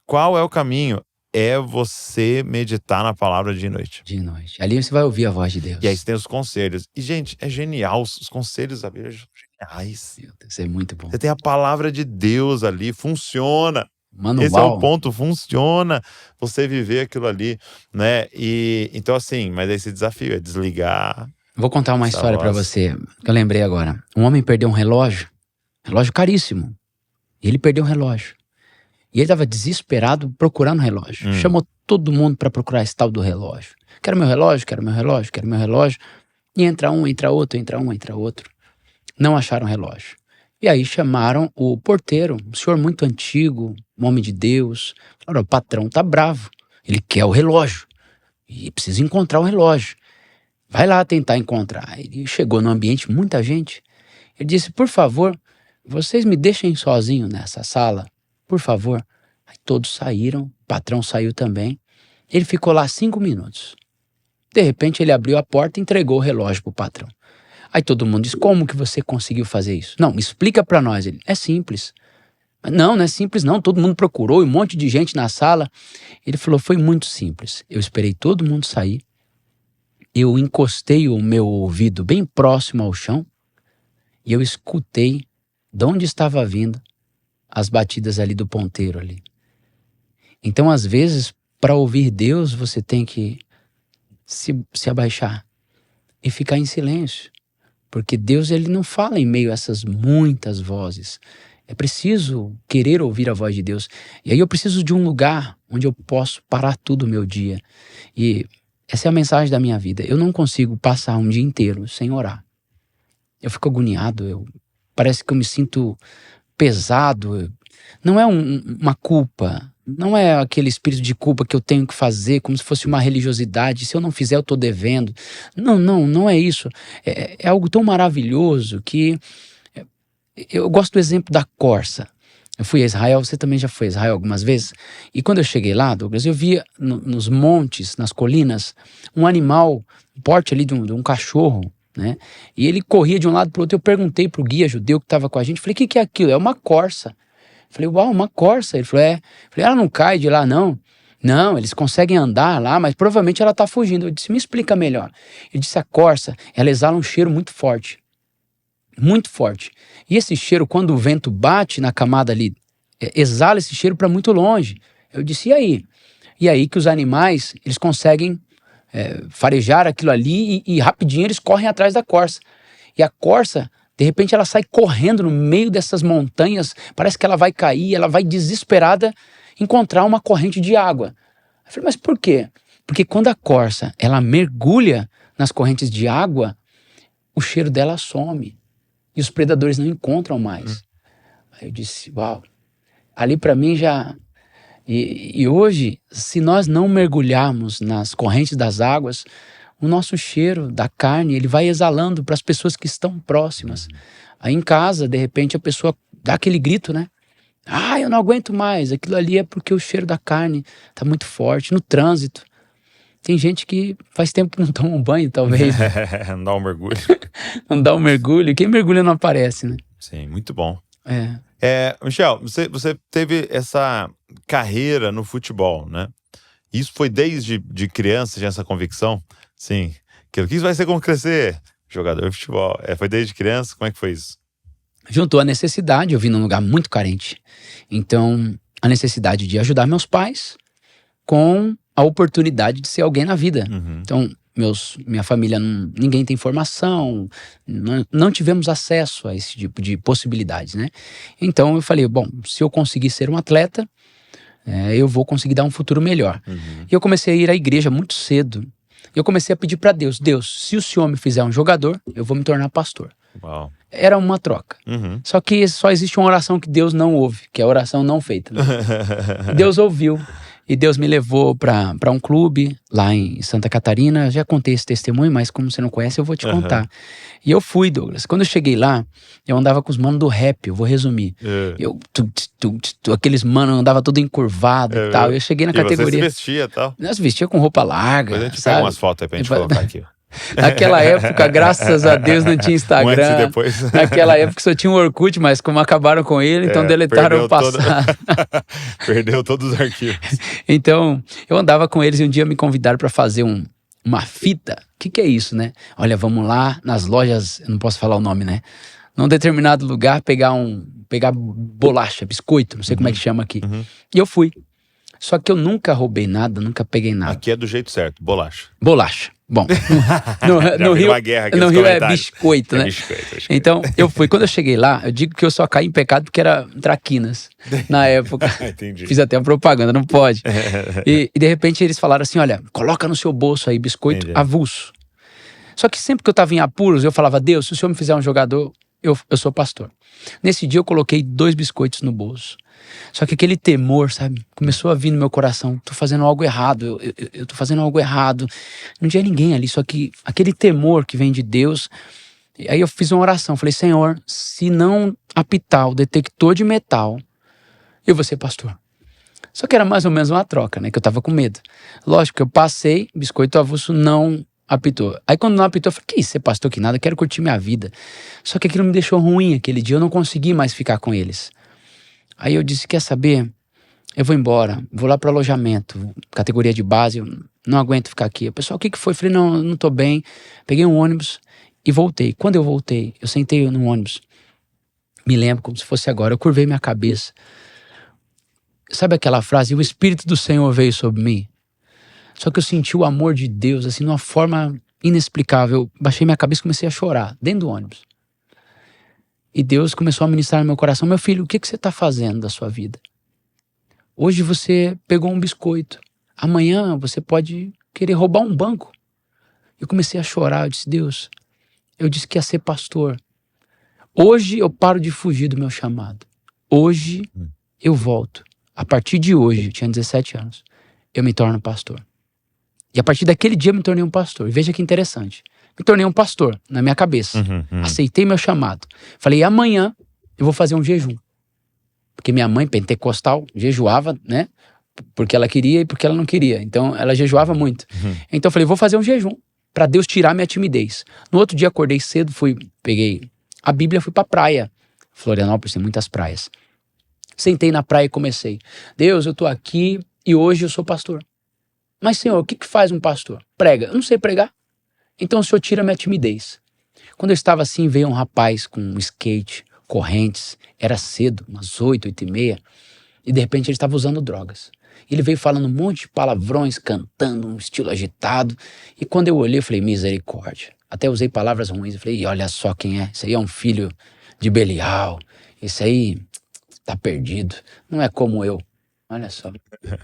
Qual é o caminho? É você meditar na palavra dia e noite. Dia e noite. Ali você vai ouvir a voz de Deus. E aí você tem os conselhos. E, gente, é genial. Os conselhos da Bíblia são geniais. Meu Deus, isso é muito bom. Você tem a palavra de Deus ali, funciona. Manual. Esse é o ponto, funciona você viver aquilo ali, né? E então assim, mas esse desafio é desligar. Vou contar uma história pra você, que eu lembrei agora. Um homem perdeu um relógio caríssimo. E ele perdeu um relógio. E ele estava desesperado procurando o relógio. Chamou todo mundo para procurar esse tal do relógio. Quero meu relógio, quero meu relógio, quero meu relógio. E entra um, entra outro, entra um, entra outro. Não acharam o relógio. E aí chamaram o porteiro, um senhor muito antigo, um homem de Deus. Falaram: o patrão tá bravo, ele quer o relógio. E precisa encontrar o relógio. Vai lá tentar encontrar. Ele chegou no ambiente, muita gente. Ele disse: por favor, vocês me deixem sozinho nessa sala, por favor. Aí todos saíram, o patrão saiu também. Ele ficou lá 5 minutos. De repente ele abriu a porta e entregou o relógio pro patrão. Aí todo mundo diz: como que você conseguiu fazer isso? Não, me explica pra nós. Ele: é simples. Não é simples não, todo mundo procurou, um monte de gente na sala. Ele falou: foi muito simples. Eu esperei todo mundo sair. Eu encostei o meu ouvido bem próximo ao chão e eu escutei de onde estava vindo as batidas ali do ponteiro ali. Então, às vezes, para ouvir Deus, você tem que se abaixar e ficar em silêncio. Porque Deus, ele não fala em meio a essas muitas vozes. É preciso querer ouvir a voz de Deus. E aí eu preciso de um lugar onde eu posso parar tudo o meu dia. E essa é a mensagem da minha vida. Eu não consigo passar um dia inteiro sem orar. Eu fico agoniado, parece que eu me sinto pesado. Não é uma culpa, não é aquele espírito de culpa que eu tenho que fazer como se fosse uma religiosidade. Se eu não fizer, eu estou devendo. Não é isso. É algo tão maravilhoso que... Eu gosto do exemplo da corça. Eu fui a Israel, você também já foi a Israel algumas vezes. E quando eu cheguei lá, Douglas, eu via nos montes, nas colinas, um animal, um porte ali de um cachorro, né? E ele corria de um lado para o outro. Eu perguntei para o guia judeu que estava com a gente, falei, o que é aquilo? É uma corça. Eu falei, uau, uma corça. Ele falou, é. Eu falei, ela não cai de lá, não? Não, eles conseguem andar lá, mas provavelmente ela está fugindo. Eu disse, me explica melhor. Ele disse, a corça, ela exala um cheiro muito forte. Muito forte. E esse cheiro, quando o vento bate na camada ali, exala esse cheiro para muito longe. Eu disse, e aí? E aí que os animais, eles conseguem farejar aquilo ali e rapidinho eles correm atrás da corça. E a corça, de repente, ela sai correndo no meio dessas montanhas, parece que ela vai cair, ela vai desesperada encontrar uma corrente de água. Eu falei, mas por quê? Porque quando a corça, ela mergulha nas correntes de água, o cheiro dela some. E os predadores não encontram mais. Aí eu disse, uau. Ali para mim já... E hoje, se nós não mergulharmos nas correntes das águas, o nosso cheiro da carne, ele vai exalando para as pessoas que estão próximas. Aí em casa, de repente, a pessoa dá aquele grito, né? Ah, eu não aguento mais. Aquilo ali é porque o cheiro da carne está muito forte. No trânsito. Tem gente que faz tempo que não toma um banho, talvez. Não dá um mergulho. Não dá um mergulho. Quem mergulha não aparece, né? Sim, muito bom. É. Michel, você teve essa carreira no futebol, né? Isso foi desde de criança, tinha essa convicção? Sim. O que isso vai ser quando crescer? Jogador de futebol. Foi desde criança? Como é que foi isso? Juntou a necessidade, eu vim num lugar muito carente. Então, a necessidade de ajudar meus pais com a oportunidade de ser alguém na vida. Então, minha família, ninguém tem formação, não tivemos acesso a esse tipo de possibilidades, né? Então eu falei, bom, se eu conseguir ser um atleta, eu vou conseguir dar um futuro melhor. E eu comecei a ir à igreja muito cedo. Eu comecei a pedir para Deus, se o Senhor me fizer um jogador, eu vou me tornar pastor. Uau. Era uma troca. Só que só existe uma oração que Deus não ouve, que é a oração não feita. Né? Deus ouviu. E Deus me levou para um clube lá em Santa Catarina. Já contei esse testemunho, mas como você não conhece, eu vou te contar. E eu fui, Douglas. Quando eu cheguei lá, eu andava com os manos do rap, eu vou resumir. Aqueles manos andavam todo encurvado e tal. Eu cheguei na categoria. E você se vestia e tal? Nós vestia com roupa larga. Depois a gente pega umas fotos aí pra gente colocar aqui. Naquela época, graças a Deus, não tinha Instagram. Antes e depois. Naquela época só tinha o Orkut, mas como acabaram com ele, então deletaram o passado. Perdeu todos os arquivos. Então, eu andava com eles e um dia me convidaram para fazer uma fita. O que é isso, né? Olha, vamos lá nas lojas, eu não posso falar o nome, né? Num determinado lugar, pegar bolacha, biscoito, não sei como é que chama aqui. E eu fui. Só que eu nunca roubei nada, nunca peguei nada. Aqui é do jeito certo, bolacha. Bolacha. Bom, no Rio, no Rio é biscoito, né? Biscoito. Então, eu fui. Quando eu cheguei lá, eu digo que eu só caí em pecado porque era traquinas na época. Entendi. Fiz até uma propaganda, não pode. E de repente eles falaram assim, olha, coloca no seu bolso aí biscoito avulso. Só que sempre que eu estava em apuros, eu falava, Deus, se o Senhor me fizer um jogador, eu sou pastor. Nesse dia eu coloquei 2 biscoitos no bolso. Só que aquele temor, sabe, começou a vir no meu coração. Tô fazendo algo errado, eu tô fazendo algo errado. Não tinha ninguém ali, só que aquele temor que vem de Deus. Aí eu fiz uma oração, falei, Senhor, se não apitar o detector de metal, eu vou ser pastor. Só que era mais ou menos uma troca, né, que eu tava com medo. Lógico que eu passei, biscoito avulso não apitou. Aí quando não apitou, eu falei, que isso, ser pastor que nada, eu quero curtir minha vida. Só que aquilo me deixou ruim aquele dia, eu não consegui mais ficar com eles. Aí eu disse, quer saber? Eu vou embora, vou lá para alojamento, categoria de base, eu não aguento ficar aqui. O pessoal, o que foi? Eu falei, não tô bem. Peguei um ônibus e voltei. Quando eu voltei, eu sentei no ônibus. Me lembro como se fosse agora, eu curvei minha cabeça. Sabe aquela frase, o Espírito do Senhor veio sobre mim? Só que eu senti o amor de Deus, assim, de uma forma inexplicável. Eu baixei minha cabeça e comecei a chorar, dentro do ônibus. E Deus começou a ministrar no meu coração: meu filho, o que você está fazendo da sua vida? Hoje você pegou um biscoito. Amanhã você pode querer roubar um banco. Eu comecei a chorar. Eu disse: Deus, eu disse que ia ser pastor. Hoje eu paro de fugir do meu chamado. Hoje eu volto. A partir de hoje, eu tinha 17 anos, eu me torno pastor. E a partir daquele dia eu me tornei um pastor. E veja que interessante. Me tornei um pastor na minha cabeça. Aceitei meu chamado. Falei: amanhã eu vou fazer um jejum. Porque minha mãe, pentecostal, jejuava, né? Porque ela queria e porque ela não queria. Então ela jejuava muito. Então eu falei: vou fazer um jejum para Deus tirar minha timidez. No outro dia acordei cedo, peguei a Bíblia, fui pra praia. Florianópolis tem muitas praias. Sentei na praia e comecei: Deus, eu tô aqui e hoje eu sou pastor. Mas, Senhor, o que faz um pastor? Prega. Eu não sei pregar. Então o Senhor tira minha timidez. Quando eu estava assim, veio um rapaz com um skate, correntes. Era cedo, umas 8, 8h30. E de repente ele estava usando drogas. Ele veio falando um monte de palavrões, cantando, um estilo agitado. E quando eu olhei, eu falei: misericórdia. Até usei palavras ruins. Eu falei: olha só quem é. Isso aí é um filho de Belial. Isso aí tá perdido. Não é como eu. Olha só,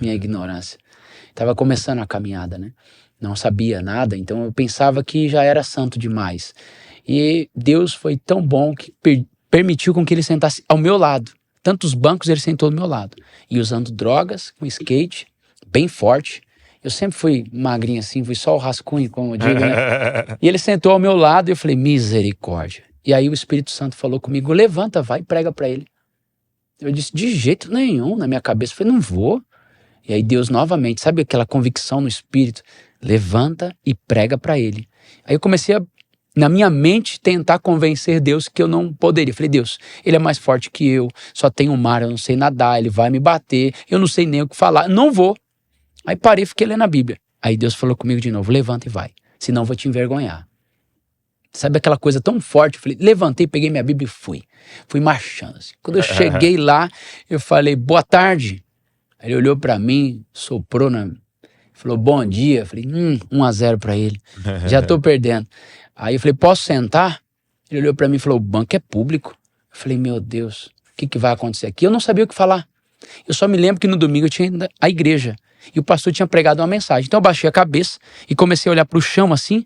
minha ignorância. Tava começando a caminhada, né? Não sabia nada, então eu pensava que já era santo demais. E Deus foi tão bom que permitiu com que ele sentasse ao meu lado. Tantos bancos ele sentou do meu lado. E usando drogas, com skate, bem forte. Eu sempre fui magrinho assim, fui só o rascunho, como eu digo, né? E ele sentou ao meu lado e eu falei: misericórdia. E aí o Espírito Santo falou comigo: levanta, vai e prega pra ele. Eu disse: de jeito nenhum, na minha cabeça. Eu falei: não vou. E aí Deus novamente, sabe aquela convicção no Espírito? Levanta e prega pra ele. Aí eu comecei a, na minha mente, tentar convencer Deus que eu não poderia. Eu falei: Deus, ele é mais forte que eu, só tem o mar, eu não sei nadar, ele vai me bater, eu não sei nem o que falar, não vou. Aí parei e fiquei lendo a Bíblia. Aí Deus falou comigo de novo: levanta e vai, senão eu vou te envergonhar. Sabe aquela coisa tão forte? Eu falei, levantei, peguei minha Bíblia e fui. Fui marchando assim. Quando eu cheguei lá, eu falei: boa tarde. Aí ele olhou pra mim, soprou falou: bom dia. Eu falei: 1-0 pra ele. Já tô perdendo. Aí eu falei: posso sentar? Ele olhou pra mim e falou: o banco é público. Eu falei: meu Deus, o que vai acontecer aqui? Eu não sabia o que falar. Eu só me lembro que no domingo eu tinha ido à igreja. E o pastor tinha pregado uma mensagem. Então eu baixei a cabeça e comecei a olhar pro chão assim.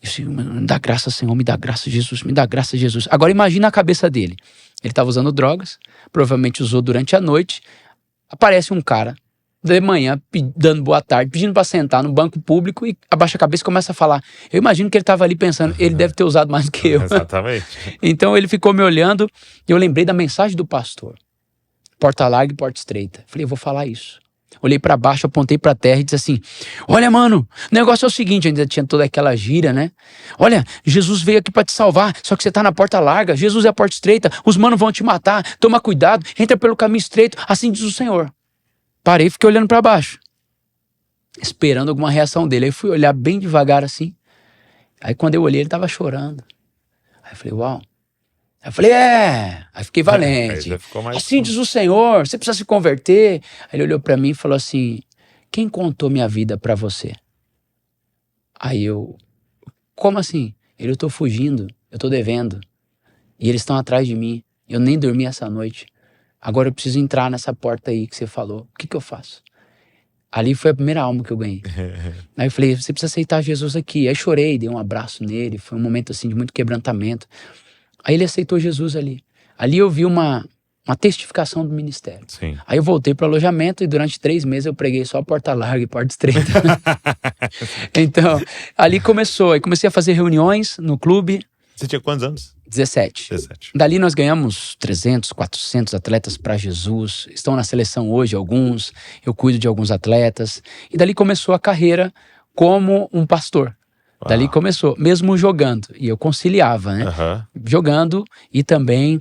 Eu disse: me dá graça, Senhor, me dá graça, Jesus, me dá graça, Jesus. Agora imagina a cabeça dele. Ele estava usando drogas, provavelmente usou durante a noite. Aparece um cara de manhã dando boa tarde, pedindo para sentar no banco público e abaixa a cabeça e começa a falar. Eu imagino que ele estava ali pensando: ele deve ter usado mais do que eu. Exatamente. Então ele ficou me olhando e eu lembrei da mensagem do pastor: porta larga e porta estreita. Falei: eu vou falar isso. Olhei pra baixo, apontei pra terra e disse assim: olha, mano, o negócio é o seguinte. Ainda tinha toda aquela gíria, né? Olha, Jesus veio aqui pra te salvar, só que você tá na porta larga. Jesus é a porta estreita, os manos vão te matar. Toma cuidado, entra pelo caminho estreito, assim diz o Senhor. Parei e fiquei olhando pra baixo, esperando alguma reação dele. Aí fui olhar bem devagar assim. Aí quando eu olhei, ele tava chorando. Aí eu falei: uau. Aí eu falei: Aí fiquei valente. Assim diz o Senhor, você precisa se converter. Aí ele olhou pra mim e falou assim: quem contou minha vida pra você? Aí eu: como assim? Eu tô fugindo, eu tô devendo. E eles estão atrás de mim. Eu nem dormi essa noite. Agora eu preciso entrar nessa porta aí que você falou. O que eu faço? Ali foi a primeira alma que eu ganhei. Aí eu falei: você precisa aceitar Jesus aqui. Aí chorei, dei um abraço nele. Foi um momento assim de muito quebrantamento. Aí ele aceitou Jesus ali. Ali eu vi uma testificação do ministério. Sim. Aí eu voltei para o alojamento e durante 3 meses eu preguei só porta larga e porta estreita. Então, ali começou. Aí comecei a fazer reuniões no clube. Você tinha quantos anos? 17. Dali nós ganhamos 300, 400 atletas para Jesus. Estão na seleção hoje alguns. Eu cuido de alguns atletas. E dali começou a carreira como um pastor. Dali começou, mesmo jogando. E eu conciliava, né? Jogando e também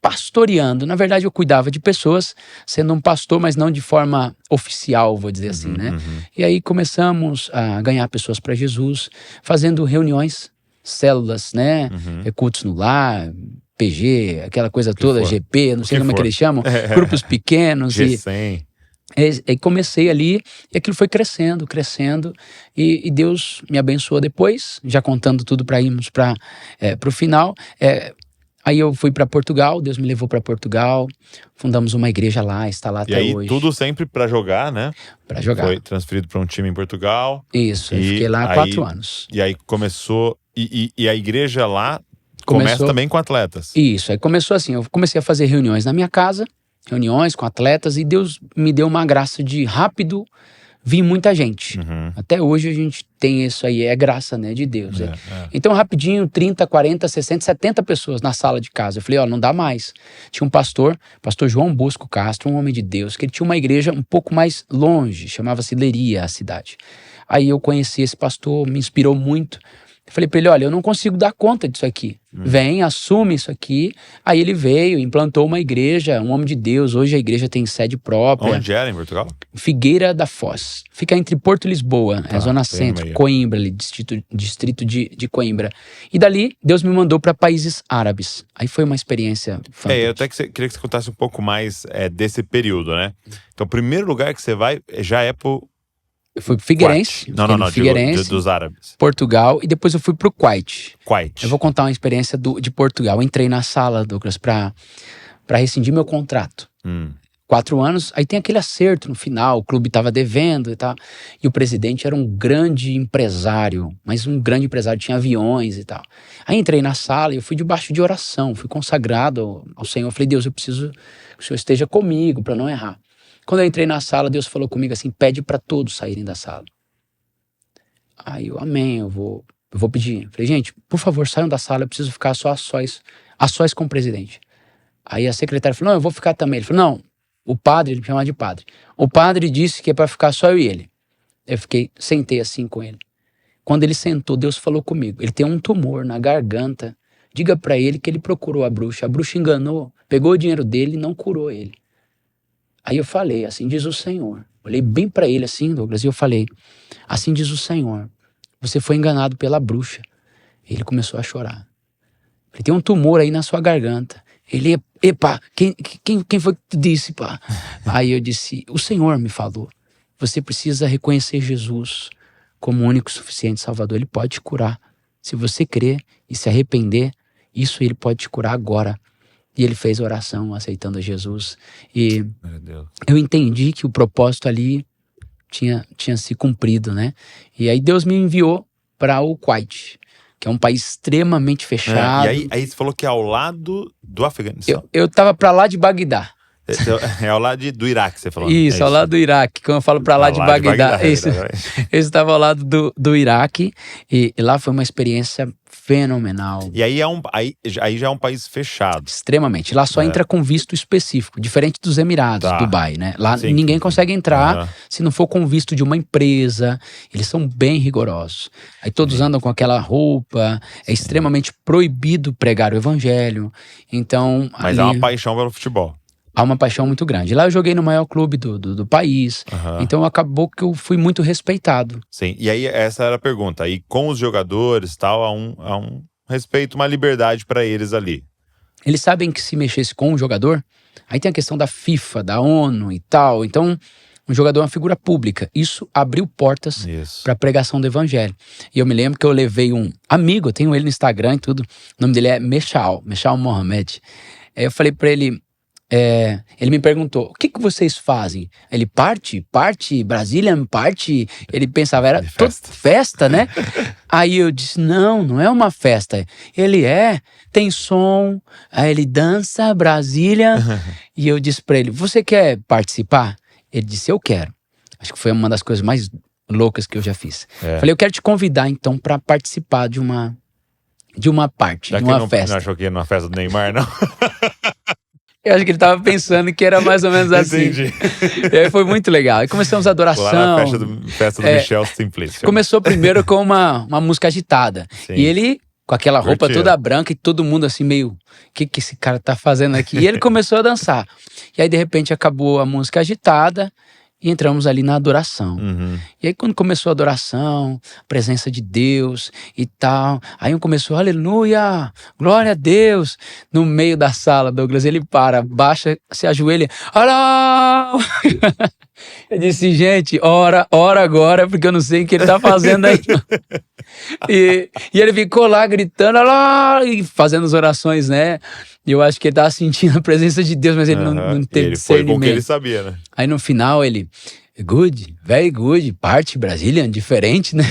pastoreando. Na verdade, eu cuidava de pessoas, sendo um pastor, mas não de forma oficial, vou dizer assim, né? E aí começamos a ganhar pessoas para Jesus, fazendo reuniões, células, né? Cultos no lar, PG, aquela coisa toda, GP, não sei como é que eles chamam. Grupos pequenos. G100. E comecei ali, e aquilo foi crescendo, e Deus me abençoou depois, já contando tudo para irmos para o final. Aí eu fui para Portugal, Deus me levou para Portugal, fundamos uma igreja lá, está lá E até aí, hoje. tudo sempre pra jogar, né? Para jogar. Foi transferido pra um time em Portugal. Isso, eu E fiquei lá aí- 4 anos. E aí começou... E a igreja lá começa Começou- também com atletas. Isso, aí começou assim, eu comecei a fazer reuniões na minha casa, reuniões com atletas, e Deus me deu uma graça de rápido vir muita gente. Uhum. Até hoje a gente tem isso aí, é graça, né, de Deus. É. Então, rapidinho, 30, 40, 60, 70 pessoas na sala de casa. Eu falei, ó, não dá mais. Tinha um pastor João Bosco Castro, um homem de Deus, que ele tinha uma igreja um pouco mais longe, chamava-se Leiria, a cidade. Aí eu conheci esse pastor, me inspirou muito. Eu falei pra ele, olha, eu não consigo dar conta disso aqui. Vem, assume isso aqui. Aí ele veio, implantou uma igreja, um homem de Deus. Hoje a igreja tem sede própria. Onde era em Portugal? Figueira da Foz. Fica entre Porto e Lisboa, é a zona tem no centro, meio. Coimbra, ali, distrito de Coimbra. E dali, Deus me mandou para países árabes. Aí foi uma experiência fantástica. Eu até queria que você contasse um pouco mais desse período, né? Então, o primeiro lugar que você vai já é pro Eu fui pro Figueirense. Kuwait. Não, fiquei no digo Figueirense, dos árabes. Portugal, e depois eu fui pro Kuwait. Kuwait. Eu vou contar uma experiência de Portugal. Eu entrei na sala, Douglas, para rescindir meu contrato. 4 anos, aí tem aquele acerto no final, o clube estava devendo e tal. E o presidente era um grande empresário, mas um grande empresário, tinha aviões e tal. Aí entrei na sala e eu fui debaixo de oração, fui consagrado ao Senhor. Eu falei, Deus, eu preciso que o Senhor esteja comigo para não errar. Quando eu entrei na sala, Deus falou comigo assim, pede para todos saírem da sala. Aí eu, amém, eu vou pedir. Falei, gente, por favor, saiam da sala, eu preciso ficar só a sós com o presidente. Aí a secretária falou, não, eu vou ficar também. Ele falou, não, o padre, ele me chamava de padre. O padre disse que é para ficar só eu e ele. Eu sentei assim com ele. Quando ele sentou, Deus falou comigo. Ele tem um tumor na garganta. Diga para ele que ele procurou a bruxa. A bruxa enganou, pegou o dinheiro dele e não curou ele. Aí eu falei, assim diz o Senhor. Olhei bem para ele assim, Douglas, e eu falei, assim diz o Senhor. Você foi enganado pela bruxa. Ele começou a chorar. Ele tem um tumor aí na sua garganta. Ele, epa, quem foi que te disse, pá? Aí eu disse, o Senhor me falou. Você precisa reconhecer Jesus como o único e suficiente Salvador. Ele pode te curar. Se você crer e se arrepender, isso ele pode te curar agora. E ele fez oração aceitando Jesus. E Meu Deus. eu entendi que o propósito ali tinha se cumprido, né? E aí Deus me enviou para o Kuwait, que é um país extremamente fechado. E aí você falou que é ao lado do Afeganistão. Eu tava para lá de Bagdá. É ao lado do Iraque, você falou. Isso, ao lado do Iraque. Quando eu falo para lá de Bagdá. Isso. Eu estava ao lado do Iraque e lá foi uma experiência fenomenal. E aí, aí já é um país fechado. Extremamente. Lá só entra com visto específico, diferente dos Emirados, Tá. Dubai, né? Lá Sim. ninguém consegue entrar Aham. se não for com visto de uma empresa. Eles são bem rigorosos. Aí todos andam com aquela roupa. É extremamente proibido pregar o evangelho. Então, Mas ali há uma paixão pelo futebol. há uma paixão muito grande. Lá eu joguei no maior clube do país. Aham. Então acabou que eu fui muito respeitado. Sim, e aí essa era a pergunta. E com os jogadores tal, há um respeito, uma liberdade para eles ali. Eles sabem que se mexesse com um jogador, aí tem a questão da FIFA, da ONU e tal. Então, um jogador é uma figura pública. Isso abriu portas Isso. para pregação do evangelho. E eu me lembro que eu levei um amigo, eu tenho ele no Instagram e tudo. O nome dele é Meshal Mohamed. Aí eu falei para ele, ele me perguntou, o que vocês fazem? Ele parte, Brazilian parte. Ele pensava, era De toda festa. festa, né? Aí eu disse, não é uma festa. Ele tem som, aí ele dança, Brasília. E eu disse pra ele, você quer participar? Ele disse, eu quero. Acho que foi uma das coisas mais loucas que eu já fiz. Falei, eu quero te convidar então pra participar de uma parte, Já de que uma não festa. achou que ia numa festa do Neymar, não? Eu acho que ele tava pensando que era mais ou menos assim. Entendi. E aí foi muito legal. Aí começamos a adoração. Lá na festa do Michel Simplício. Começou primeiro com uma música agitada. Sim. E ele, com aquela roupa Curtiu. toda branca e todo mundo assim meio, o que esse cara tá fazendo aqui? E ele começou a dançar. E aí de repente acabou a música agitada e entramos ali na adoração. Uhum. E aí quando começou a adoração, a presença de Deus e tal, aí um começou, aleluia, glória a Deus. No meio da sala, Douglas, ele baixa, se ajoelha, alá! Eu disse, gente, ora agora, porque eu não sei o que ele tá fazendo aí. E ele ficou lá gritando, lá, e fazendo as orações, né? E eu acho que ele tava sentindo a presença de Deus, mas ele não teve ele foi com o que ele discernimento. sabia, né? Aí no final ele, good, very good, parte Brazilian, diferente, né?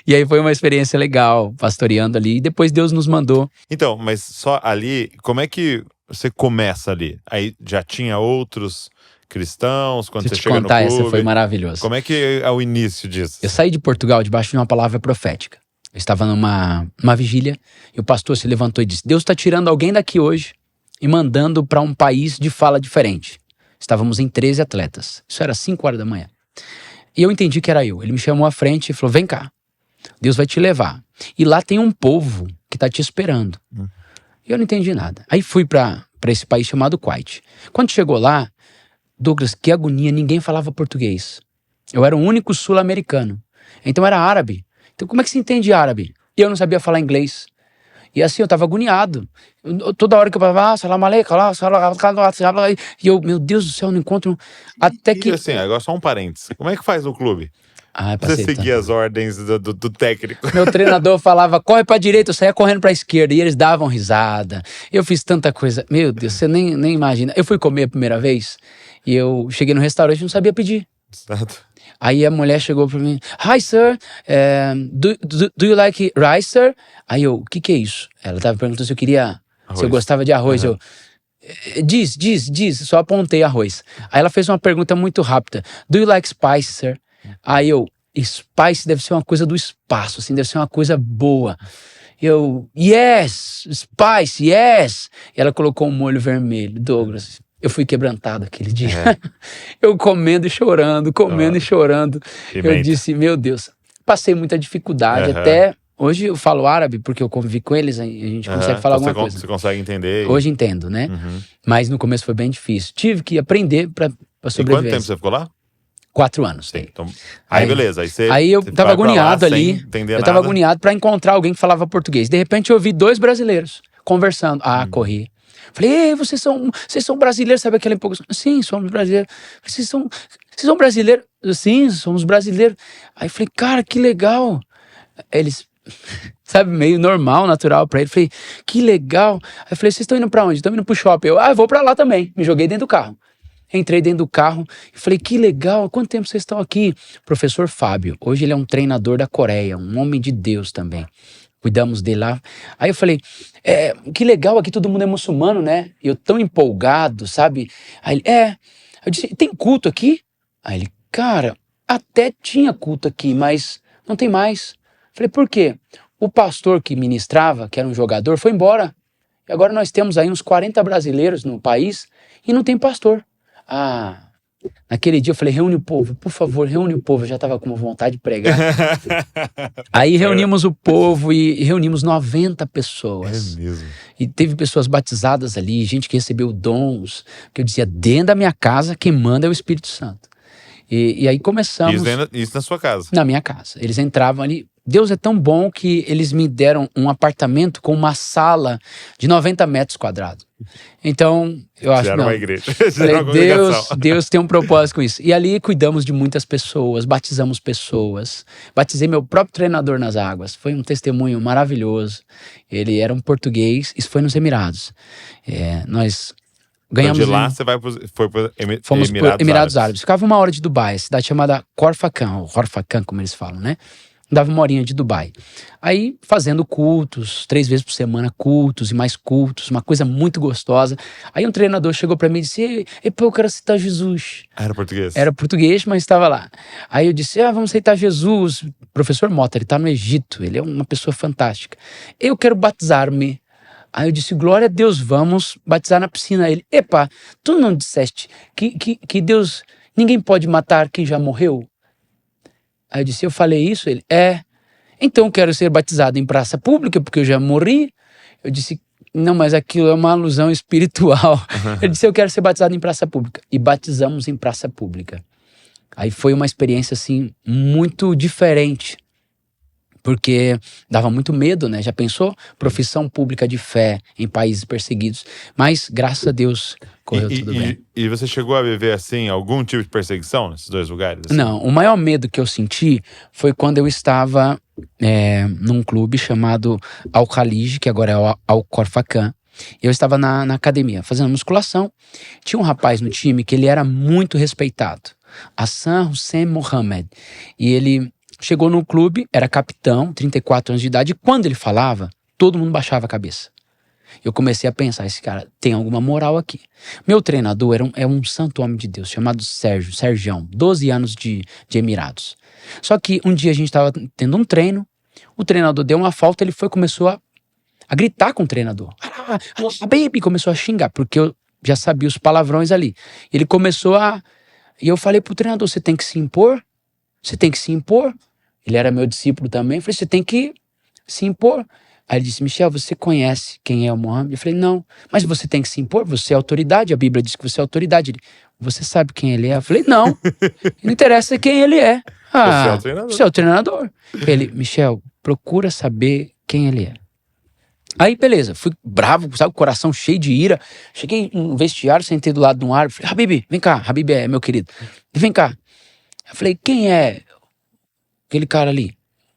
E aí foi uma experiência legal, pastoreando ali. E depois Deus nos mandou. Então, mas só ali, como é que você começa ali? Aí já tinha outros cristãos, quando Deixa você eu te chega no contar, clube? essa foi maravilhosa. Como é que é o início disso? Eu saí de Portugal debaixo de uma palavra profética. Eu estava numa vigília e o pastor se levantou e disse: Deus está tirando alguém daqui hoje e mandando para um país de fala diferente. Estávamos em 13 atletas. Isso era 5 horas da manhã. E eu entendi que era eu. Ele me chamou à frente e falou: vem cá, Deus vai te levar. E lá tem um povo que está te esperando. E eu não entendi nada. Aí fui para esse país chamado Kuwait. Quando chegou lá, Douglas, que agonia, ninguém falava português. Eu era o único sul-americano. Então era árabe. Então como é que se entende árabe? E eu não sabia falar inglês. E assim, eu tava agoniado. Toda hora que eu falava, salam aleikum, e eu, meu Deus do céu, não encontro. Até que. E assim, agora só um parênteses. Como é que faz no clube? Ai, Você seguia as ordens do técnico. Meu treinador falava, corre pra direita, eu saía correndo pra esquerda. E eles davam risada. Eu fiz tanta coisa. Meu Deus, você nem imagina. Eu fui comer a primeira vez e eu cheguei no restaurante e não sabia pedir. Exato. Aí a mulher chegou pra mim, hi sir, do you like rice, sir? Aí eu, o que é isso? Ela tava perguntando se eu queria, se eu gostava de arroz. Eu, diz, só apontei arroz. Aí ela fez uma pergunta muito rápida, do you like spice, sir? Aí eu, spice deve ser uma coisa do espaço, assim, deve ser uma coisa boa. Eu, yes, spice, yes. E ela colocou um molho vermelho, Douglas. Eu fui quebrantado aquele dia. Eu comendo e chorando, e chorando. Eu disse, meu Deus, passei muita dificuldade. Até hoje eu falo árabe, porque eu convivi com eles, a gente consegue falar alguma coisa. Você consegue entender? Hoje entendo, né? Mas no começo foi bem difícil. Tive que aprender pra sobreviver. E quanto tempo você ficou lá? 4 anos. Sim, então, aí beleza. Aí eu tava agoniado ali. Eu tava agoniado pra encontrar alguém que falava português. De repente eu vi 2 brasileiros conversando. Corri. Falei, ei, vocês são brasileiros, sabe aquela empolgação? Sim, somos brasileiros. Vocês são brasileiros? Sim, somos brasileiros. Aí falei, cara, que legal. Eles, sabe, meio normal, natural pra ele. Falei, que legal. Aí falei, vocês estão indo pra onde? Estão indo pro shopping. Eu vou pra lá também. Me joguei dentro do carro. Entrei dentro do carro e falei, que legal, há quanto tempo vocês estão aqui? Professor Fábio, hoje ele é um treinador da Coreia, um homem de Deus também. Cuidamos dele lá. Aí eu falei, que legal, aqui todo mundo é muçulmano, né? E eu tão empolgado, sabe? Aí ele, eu disse, tem culto aqui? Aí ele, cara, até tinha culto aqui, mas não tem mais. Falei, por quê? O pastor que ministrava, que era um jogador, foi embora. E agora nós temos aí uns 40 brasileiros no país e não tem pastor. Naquele dia eu falei, reúne o povo, por favor, reúne o povo. Eu já estava com vontade de pregar. Aí reunimos o povo e reunimos 90 pessoas. É mesmo. E teve pessoas batizadas ali, gente que recebeu dons. Que eu dizia, dentro da minha casa, quem manda é o Espírito Santo. E aí começamos... Isso na sua casa? Na minha casa. Eles entravam ali. Deus é tão bom que eles me deram um apartamento com uma sala de 90 metros quadrados. Então, eu acho que uma igreja. Falei, Deus tem um propósito com isso. E ali cuidamos de muitas pessoas, batizamos pessoas. Batizei meu próprio treinador nas águas. Foi um testemunho maravilhoso. Ele era um português, isso foi nos Emirados. Nós ganhamos... Então de lá você foi para Fomos para Emirados Árabes. Ficava 1 hora de Dubai, cidade chamada Corfacan, ou Horfacan, como eles falam, né? Dava 1 horinha de Dubai. Aí, fazendo cultos, 3 vezes por semana, cultos e mais cultos, uma coisa muito gostosa. Aí um treinador chegou pra mim e disse, eu quero aceitar Jesus. Era português? Era português, mas estava lá. Aí eu disse, vamos aceitar Jesus. Professor Mota, ele tá no Egito, ele é uma pessoa fantástica. Eu quero batizar-me. Aí eu disse, glória a Deus, vamos batizar na piscina. Ele, tu não disseste que Deus, ninguém pode matar quem já morreu? Aí eu disse, eu falei isso? Ele, então eu quero ser batizado em praça pública, porque eu já morri. Eu disse, não, mas aquilo é uma alusão espiritual. Ele disse, eu quero ser batizado em praça pública. E batizamos em praça pública. Aí foi uma experiência, assim, muito diferente. Porque dava muito medo, né? Já pensou? Profissão pública de fé em países perseguidos. Mas, graças a Deus, correu tudo bem. E você chegou a viver, assim, algum tipo de perseguição nesses 2 lugares? Assim? Não, o maior medo que eu senti foi quando eu estava num clube chamado Al-Khalij, que agora é o Al-Khorfakan. Eu estava na academia fazendo musculação. Tinha um rapaz no time que ele era muito respeitado, Hassan Hussein Mohamed. E ele chegou no clube, era capitão, 34 anos de idade, e quando ele falava, todo mundo baixava a cabeça. Eu comecei a pensar, esse cara tem alguma moral aqui. Meu treinador é um santo homem de Deus, chamado Sergião, 12 anos de Emirados. Só que um dia a gente estava tendo um treino, o treinador deu uma falta, ele começou a gritar com o treinador. Baby, começou a xingar, porque eu já sabia os palavrões ali. Ele começou E eu falei pro treinador, você tem que se impor, você tem que se impor. Ele era meu discípulo também, eu falei, você tem que se impor. Aí ele disse, Michel, você conhece quem é o Mohammed? Eu falei, não, mas você tem que se impor, você é autoridade, a Bíblia diz que você é autoridade. Ele, você sabe quem ele é? Eu falei, não, não interessa quem ele é. Você é o treinador. Ele, Michel, procura saber quem ele é. Aí, beleza, fui bravo, sabe, coração cheio de ira. Cheguei no vestiário, sentei do lado de um árbitro. Falei, Habib, vem cá. Habib é meu querido. Vem cá. Eu falei, quem é aquele cara ali?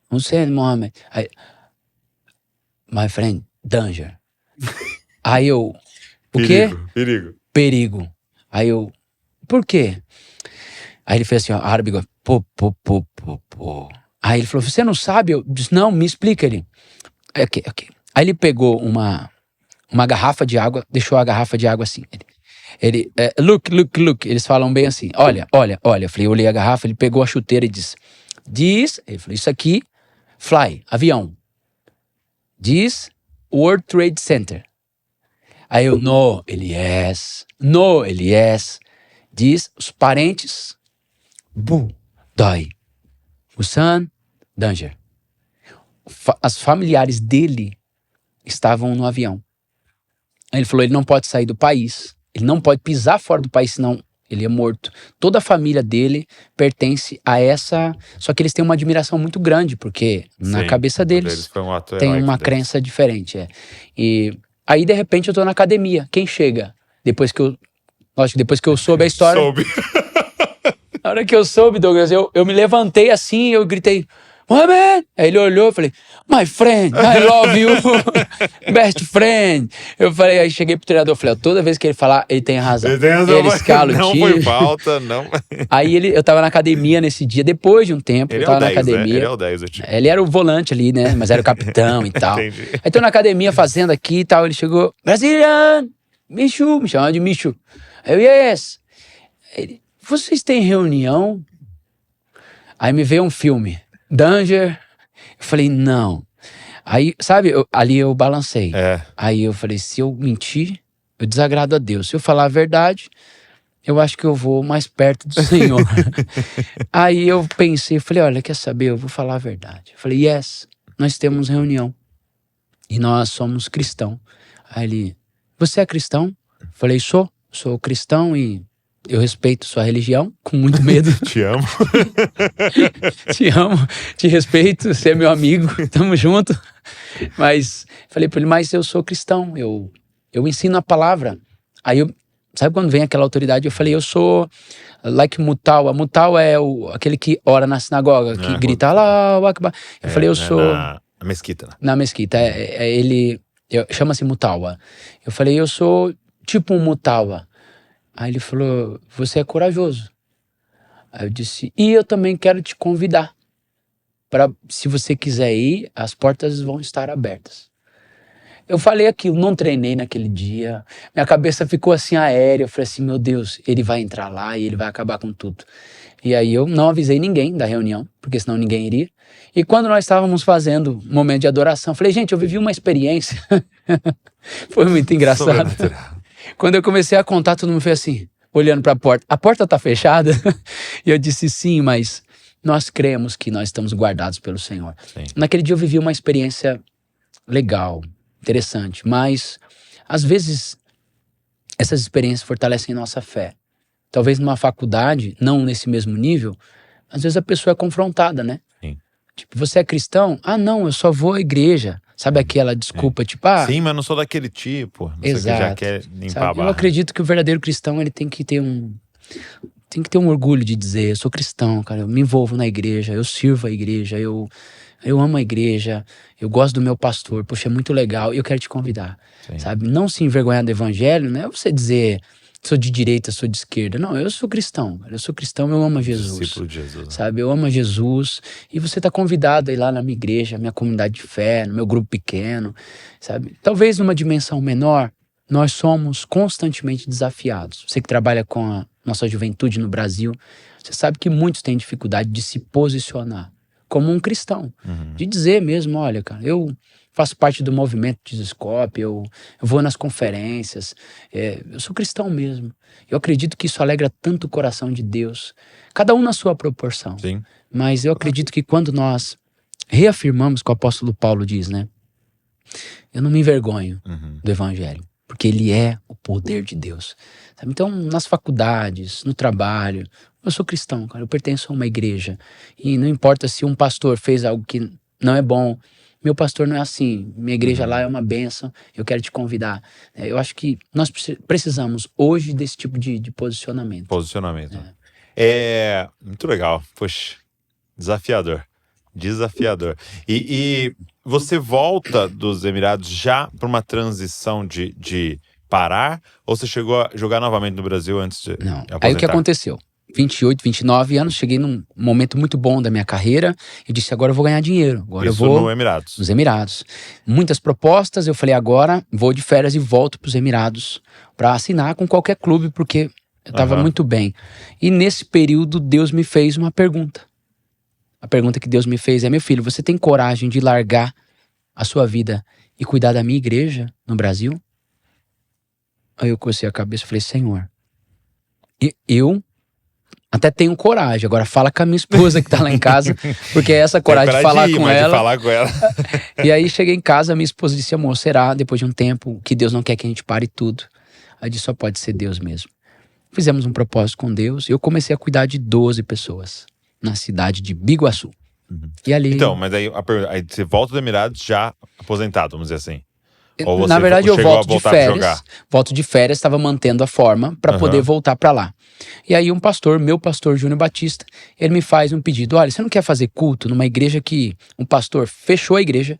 Hussein Mohamed. Aí, my friend, danger. Aí eu, o quê? Perigo. Aí eu, por quê? Aí ele fez assim, ó, árabe, pô. Aí ele falou, você não sabe? Eu disse, não, me explica. Ele, ok. Aí ele pegou uma garrafa de água, deixou a garrafa de água assim. Ele look. Eles falam bem assim, olha. Eu falei, eu olhei a garrafa, ele pegou a chuteira e disse, ele falou, isso aqui, fly, avião. Diz World Trade Center. Aí eu, no, ele yes. Diz os parentes, dói. Hussein, danger. As familiares dele estavam no avião. Aí ele falou, ele não pode sair do país, ele não pode pisar fora do país, senão ele é morto. Toda a família dele pertence a essa... Só que eles têm uma admiração muito grande, porque na cabeça deles tem uma crença diferente. E aí, de repente, eu tô na academia. Quem chega? Depois que eu soube a história... Na hora que eu soube, Douglas, eu me levantei assim, eu gritei... Mohamed! Aí ele olhou e falei, my friend, I love you, best friend. Eu falei, aí cheguei pro treinador, falei, toda vez que ele falar, ele tem razão. Ele escala o time. Não foi falta, não. Aí eu tava na academia nesse dia, depois de um tempo, ele eu tava é o 10, na academia. Né? Ele é o 10 do time. Ele era o volante ali, né? Mas era o capitão e tal. Entendi. Aí tô na academia fazendo aqui e tal, ele chegou, Brazilian, Michu, me chamava de Michu. Eu, yes. Ele, vocês têm reunião? Aí me veio um filme. Danger. Eu falei, não. Aí, sabe, ali eu balancei. Aí eu falei, se eu mentir, eu desagrado a Deus. Se eu falar a verdade, eu acho que eu vou mais perto do Senhor. Aí eu pensei, falei, olha, quer saber? Eu vou falar a verdade. Eu falei, yes, nós temos reunião. E nós somos cristãos. Aí ele, você é cristão? Eu falei, sou cristão e... eu respeito sua religião, com muito medo. Te amo. Te amo, te respeito, você é meu amigo, tamo junto. Mas, falei pra ele, mas eu sou cristão, eu ensino a palavra. Aí, sabe quando vem aquela autoridade? Eu falei, eu sou like Mutawa. Mutawa é aquele que ora na sinagoga, que grita, Allahu Akbar. Eu falei, eu sou... Na mesquita. Na mesquita, ele chama-se Mutawa. Eu falei, eu sou tipo um Mutawa. Aí ele falou, você é corajoso. Aí eu disse, e eu também quero te convidar. Se você quiser ir, as portas vão estar abertas. Eu falei aquilo, não treinei naquele dia. Minha cabeça ficou assim aérea. Eu falei assim, meu Deus, ele vai entrar lá e ele vai acabar com tudo. E aí eu não avisei ninguém da reunião, porque senão ninguém iria. E quando nós estávamos fazendo um momento de adoração, eu falei, gente, eu vivi uma experiência. Foi muito engraçado. Quando eu comecei a contar, todo mundo fez assim, olhando para a porta. A porta tá fechada? E eu disse, sim, mas nós cremos que nós estamos guardados pelo Senhor. Sim. Naquele dia eu vivi uma experiência legal, interessante, mas às vezes essas experiências fortalecem nossa fé. Talvez numa faculdade, não nesse mesmo nível, às vezes a pessoa é confrontada, né? Sim. Tipo, você é cristão? Ah, não, eu só vou à igreja. Sabe aquela desculpa, tipo, sim, mas não sou daquele tipo. Exato. Que já quer limpar a barra. Eu acredito que o verdadeiro cristão, ele tem que ter um orgulho de dizer, eu sou cristão, cara, eu me envolvo na igreja, eu sirvo a igreja, eu eu amo a igreja, eu gosto do meu pastor, poxa, é muito legal, eu quero te convidar, sabe? Não se envergonhar do evangelho, não é você dizer, sou de direita, sou de esquerda. Não, eu sou cristão, eu amo a Jesus. Discípulo de Jesus. Sabe, eu amo a Jesus e você está convidado a ir lá na minha igreja, minha comunidade de fé, no meu grupo pequeno, sabe? Talvez numa dimensão menor, nós somos constantemente desafiados. Você que trabalha com a nossa juventude no Brasil, você sabe que muitos têm dificuldade de se posicionar como um cristão. De dizer mesmo, olha, cara, eu faço parte do movimento Jesus Cop, eu vou nas conferências, eu sou cristão mesmo. Eu acredito que isso alegra tanto o coração de Deus. Cada um na sua proporção. Sim. Mas eu acredito que quando nós reafirmamos o que o apóstolo Paulo diz, né? Eu não me envergonho do evangelho, porque ele é o poder de Deus. Sabe? Então, nas faculdades, no trabalho, eu sou cristão, cara, eu pertenço a uma igreja. E não importa se um pastor fez algo que não é bom, meu pastor não é assim, minha igreja lá é uma bênção, eu quero te convidar. Eu acho que nós precisamos hoje desse tipo de posicionamento. Posicionamento. É muito legal. Poxa, desafiador. E você volta dos Emirados já para uma transição de parar? Ou você chegou a jogar novamente no Brasil antes de aposentar? Aí o que aconteceu? 28, 29 anos, cheguei num momento muito bom da minha carreira e disse, agora eu vou ganhar dinheiro. Agora Isso eu vou no Emirados. Nos Emirados. Muitas propostas, eu falei, agora vou de férias e volto para os Emirados para assinar com qualquer clube, porque eu estava muito bem. E nesse período, Deus me fez uma pergunta. A pergunta que Deus me fez é, meu filho, você tem coragem de largar a sua vida e cuidar da minha igreja no Brasil? Aí eu cocei a cabeça e falei, Senhor, eu até tenho coragem, agora fala com a minha esposa que tá lá em casa, porque é essa coragem de falar com ela. E aí cheguei em casa, minha esposa disse, amor, será depois de um tempo que Deus não quer que a gente pare tudo? Aí disse, só pode ser Deus mesmo. Fizemos um propósito com Deus e eu comecei a cuidar de 12 pessoas na cidade de Biguaçu. E ali... Então, mas aí você volta do Emirados já aposentado, vamos dizer assim. Ou você na verdade, eu volto de férias. Jogar? Volto de férias, estava mantendo a forma para poder voltar para lá. E aí um pastor, meu pastor Júnior Batista, ele me faz um pedido. Olha, você não quer fazer culto numa igreja que um pastor fechou a igreja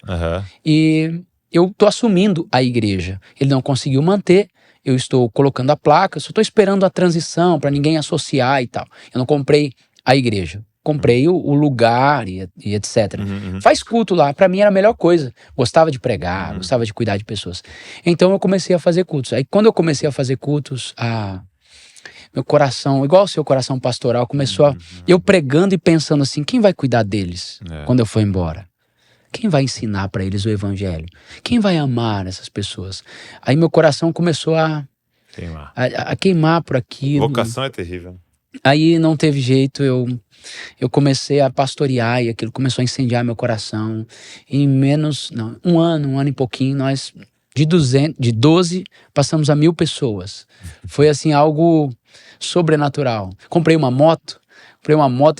e eu tô assumindo a igreja. Ele não conseguiu manter, eu estou colocando a placa, só estou esperando a transição para ninguém associar e tal. Eu não comprei a igreja. Comprei o lugar e etc. Faz culto lá, pra mim era a melhor coisa. Gostava de pregar, gostava de cuidar de pessoas. Então eu comecei a fazer cultos. Aí quando eu comecei a fazer cultos, meu coração, igual o seu coração pastoral, começou a... Eu pregando e pensando assim, quem vai cuidar deles quando eu for embora? Quem vai ensinar pra eles o evangelho? Quem vai amar essas pessoas? Aí meu coração começou a queimar por aquilo. Vocação é terrível. Aí não teve jeito, eu comecei a pastorear e aquilo começou a incendiar meu coração. E em um ano e pouquinho, nós de 12 passamos a 1.000 pessoas. Foi assim algo sobrenatural. Comprei uma moto,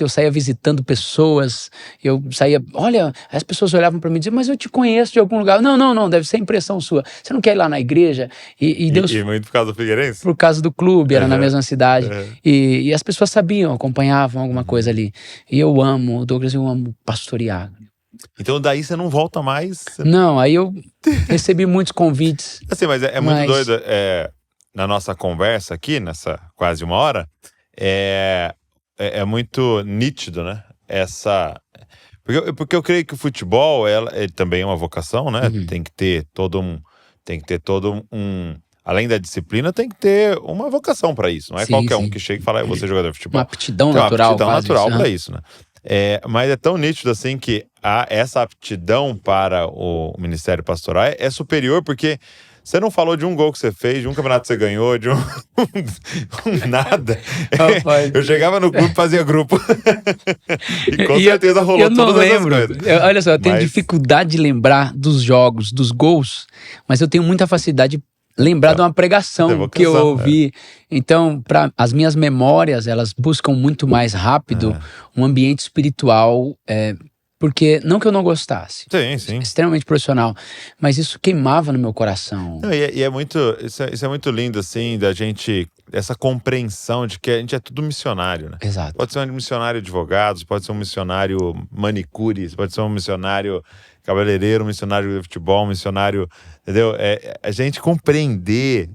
eu saía visitando pessoas, eu saía, olha, as pessoas olhavam para mim e diziam, mas eu te conheço de algum lugar. Não, deve ser impressão sua. Você não quer ir lá na igreja? E Deus... E muito por causa do Figueirense? Por causa do clube, era na mesma cidade. E as pessoas sabiam, acompanhavam alguma coisa ali. E eu amo, Douglas, eu amo pastorear. Então daí você não volta mais? Não, aí eu recebi muitos convites. Assim, mas é muito doido, na nossa conversa aqui, nessa quase uma hora, é muito nítido, né? Porque eu creio que o futebol ele também é uma vocação, né? Tem que ter todo um além da disciplina, tem que ter uma vocação para isso. Não é qualquer um que chega e fala, eu vou ser jogador de futebol. Uma aptidão natural. Uma aptidão natural para isso, né? Mas é tão nítido assim que essa aptidão para o ministério pastoral é superior, porque você não falou de um gol que você fez, de um campeonato que você ganhou, de nada. Eu chegava no clube e fazia grupo. E com certeza rolou todas essas coisas. Olha só, eu tenho dificuldade de lembrar dos jogos, dos gols, mas eu tenho muita facilidade de lembrar de uma pregação que eu ouvi. Então, as minhas memórias, elas buscam muito mais rápido um ambiente espiritual Porque, não que eu não gostasse. Sim. Extremamente profissional. Mas isso queimava no meu coração. Não, e é muito, isso é muito lindo, assim, da gente, essa compreensão de que a gente é tudo missionário, né? Exato. Pode ser um missionário de advogados, pode ser um missionário manicure, pode ser um missionário cabeleireiro, um missionário de futebol, um missionário, entendeu? A gente compreender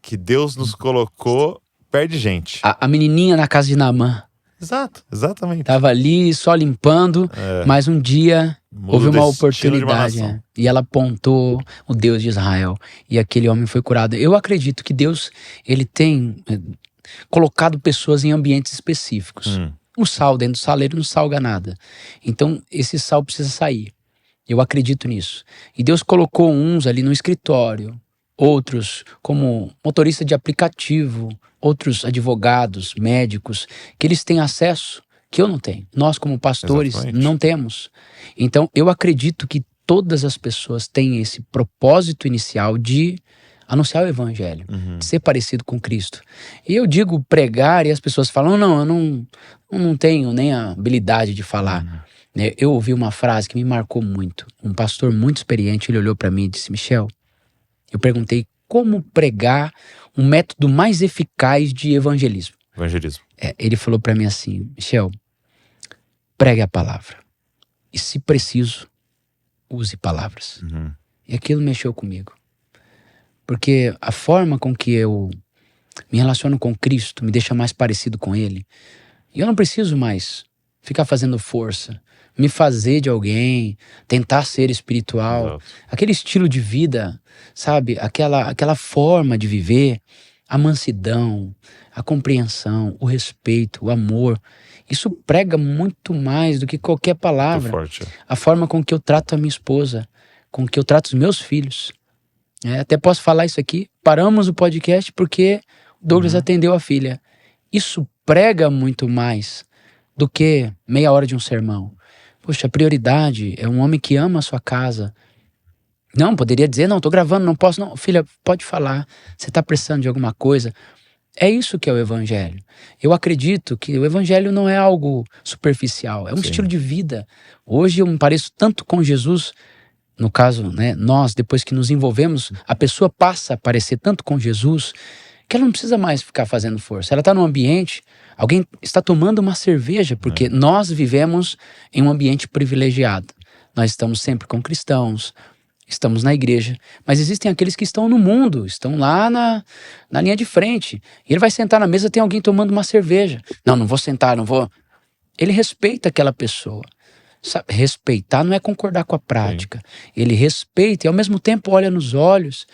que Deus nos colocou perto de gente. A menininha na casa de Naamã. Exato, exatamente. Tava ali só limpando, mas um dia houve uma oportunidade. E ela apontou o Deus de Israel. E aquele homem foi curado. Eu acredito que Deus, ele tem colocado pessoas em ambientes específicos. O sal dentro do saleiro não salga nada. Então, esse sal precisa sair. Eu acredito nisso. E Deus colocou uns ali no escritório, outros como motorista de aplicativo, outros advogados, médicos, que eles têm acesso que eu não tenho. Nós, como pastores, não temos. Então, eu acredito que todas as pessoas têm esse propósito inicial de anunciar o evangelho, de ser parecido com Cristo. E eu digo pregar e as pessoas falam, não, eu não tenho nem a habilidade de falar. Eu ouvi uma frase que me marcou muito. Um pastor muito experiente, ele olhou para mim e disse, Michel, eu perguntei como pregar um método mais eficaz de evangelismo. Ele falou para mim assim, Michel, pregue a palavra. E se preciso, use palavras. E aquilo mexeu comigo. Porque a forma com que eu me relaciono com Cristo me deixa mais parecido com Ele. E eu não preciso mais ficar fazendo força, me fazer de alguém, tentar ser espiritual. Exato. Aquele estilo de vida, sabe? Aquela forma de viver, a mansidão, a compreensão, o respeito, o amor. Isso prega muito mais do que qualquer palavra. Muito forte. A forma com que eu trato a minha esposa, com que eu trato os meus filhos. Até posso falar isso aqui. Paramos o podcast porque o Douglas atendeu a filha. Isso prega muito mais do que meia hora de um sermão. Poxa, a prioridade é um homem que ama a sua casa. Não, poderia dizer, não, tô gravando, não posso. Não, filha, pode falar. Você tá precisando de alguma coisa. É isso que é o evangelho. Eu acredito que o evangelho não é algo superficial. É um estilo de vida. Hoje eu me pareço tanto com Jesus. No caso, né, nós, depois que nos envolvemos, a pessoa passa a parecer tanto com Jesus que ela não precisa mais ficar fazendo força. Ela está num ambiente, alguém está tomando uma cerveja, porque nós vivemos em um ambiente privilegiado. Nós estamos sempre com cristãos, estamos na igreja, mas existem aqueles que estão no mundo, estão lá na linha de frente. E ele vai sentar na mesa, tem alguém tomando uma cerveja. Não vou sentar, não vou. Ele respeita aquela pessoa. Sabe, respeitar não é concordar com a prática. Ele respeita e ao mesmo tempo olha nos olhos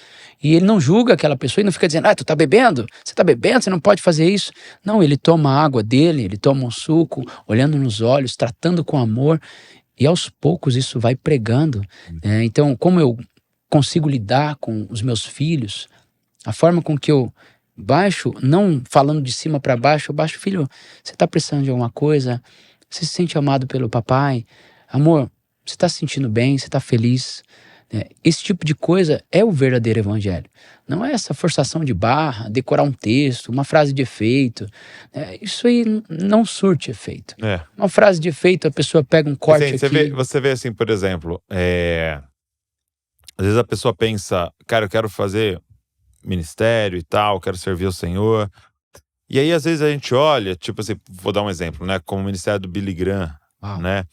e ele não julga aquela pessoa e não fica dizendo, tu tá bebendo? Você tá bebendo? Você não pode fazer isso. Não, ele toma a água dele, ele toma um suco, olhando nos olhos, tratando com amor e aos poucos isso vai pregando. Então, como eu consigo lidar com os meus filhos, a forma com que eu baixo, não falando de cima para baixo, eu baixo, filho, você tá precisando de alguma coisa? Você se sente amado pelo papai? Amor, você está se sentindo bem? Você está feliz? Esse tipo de coisa é o verdadeiro evangelho. Não é essa forçação de barra, decorar um texto, uma frase de efeito. Isso aí não surte efeito. Uma frase de efeito, a pessoa pega um corte aqui. Você vê assim, por exemplo, às vezes a pessoa pensa, cara, eu quero fazer ministério e tal, quero servir o Senhor. E aí, às vezes, a gente olha, tipo assim, vou dar um exemplo, né? Como o ministério do Billy Graham, né?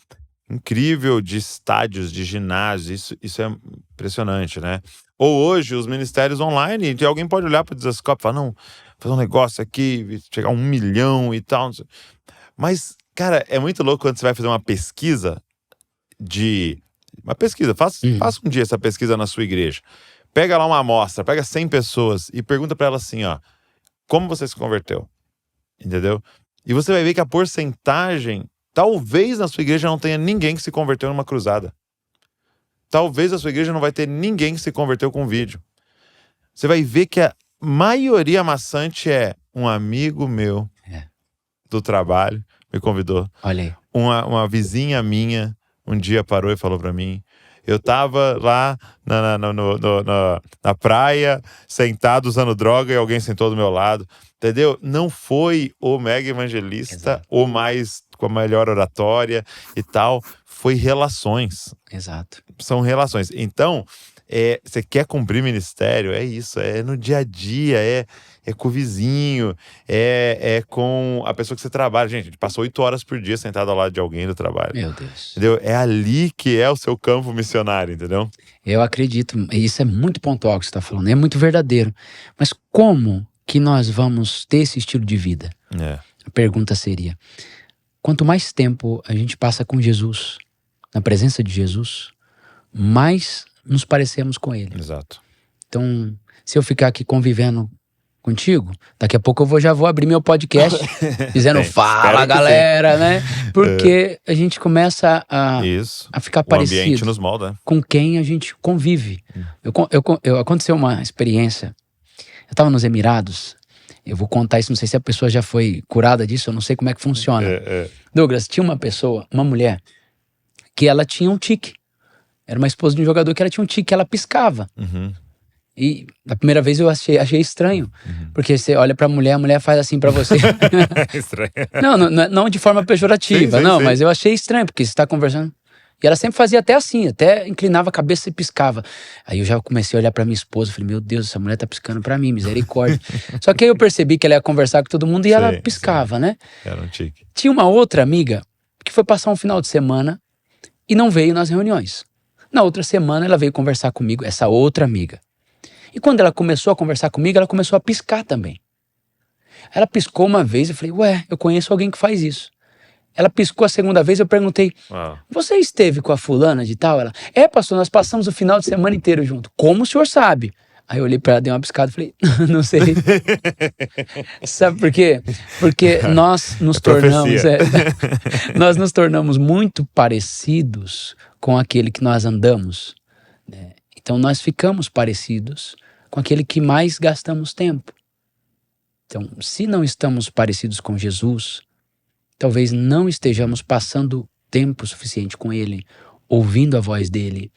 Incrível, de estádios, de ginásios, isso é impressionante, né? Ou hoje, os ministérios online, alguém pode olhar para o Dizascope e falar, não, fazer um negócio aqui, chegar a 1 milhão e tal. Mas, cara, é muito louco quando você vai fazer uma pesquisa faça um dia essa pesquisa na sua igreja. Pega lá uma amostra, pega 100 pessoas e pergunta para elas assim, ó, como você se converteu? Entendeu? E você vai ver que a porcentagem, talvez na sua igreja não tenha ninguém que se converteu numa cruzada. Talvez a sua igreja não vai ter ninguém que se converteu com vídeo. Você vai ver que a maioria maçante é um amigo meu do trabalho me convidou. Olha aí. Uma vizinha minha um dia parou e falou pra mim, eu tava lá na praia, sentado usando droga e alguém sentou do meu lado, entendeu? Não foi o mega evangelista, o mais com a melhor oratória e tal. Foi relações. Exato. São relações. Então, você quer cumprir ministério? É isso, é no dia a dia, é com o vizinho, é com a pessoa que você trabalha. Gente, a gente passa 8 horas por dia sentado ao lado de alguém do trabalho. Meu Deus. Entendeu? É ali que é o seu campo missionário, entendeu? Eu acredito, e isso é muito pontual que você está falando, é muito verdadeiro. Mas como que nós vamos ter esse estilo de vida? A pergunta seria, quanto mais tempo a gente passa com Jesus, na presença de Jesus, mais nos parecemos com Ele. Exato. Então, se eu ficar aqui convivendo contigo, daqui a pouco eu já vou abrir meu podcast dizendo fala galera, né? Porque a gente começa a ficar parecido. O ambiente nos molda. Com quem a gente convive. Aconteceu uma experiência, eu estava nos Emirados, eu vou contar isso, não sei se a pessoa já foi curada disso, eu não sei como é que funciona. Douglas, tinha uma pessoa, uma mulher, que ela tinha um tique. Era uma esposa de um jogador que ela tinha um tique, ela piscava. E a primeira vez eu achei estranho. Porque você olha pra mulher, a mulher faz assim pra você. Estranho. Não de forma pejorativa, sim. Mas eu achei estranho, porque você tá conversando. E ela sempre fazia até assim, até inclinava a cabeça e piscava. Aí eu já comecei a olhar pra minha esposa, falei, meu Deus, essa mulher tá piscando pra mim, misericórdia. Só que aí eu percebi que ela ia conversar com todo mundo e ela piscava, né? Era um tique. Tinha uma outra amiga que foi passar um final de semana e não veio nas reuniões. Na outra semana ela veio conversar comigo, essa outra amiga. E quando ela começou a conversar comigo, ela começou a piscar também. Ela piscou uma vez, eu falei, eu conheço alguém que faz isso. Ela piscou a segunda vez, eu perguntei, você esteve com a fulana de tal? Ela, pastor, nós passamos o final de semana inteiro junto. Como o senhor sabe? Aí eu olhei pra ela, dei uma piscada e falei, não sei. Sabe por quê? Porque nós nos tornamos muito parecidos com aquele que nós andamos, né? Então nós ficamos parecidos com aquele que mais gastamos tempo. Então, se não estamos parecidos com Jesus, talvez não estejamos passando tempo suficiente com Ele, ouvindo a voz dEle,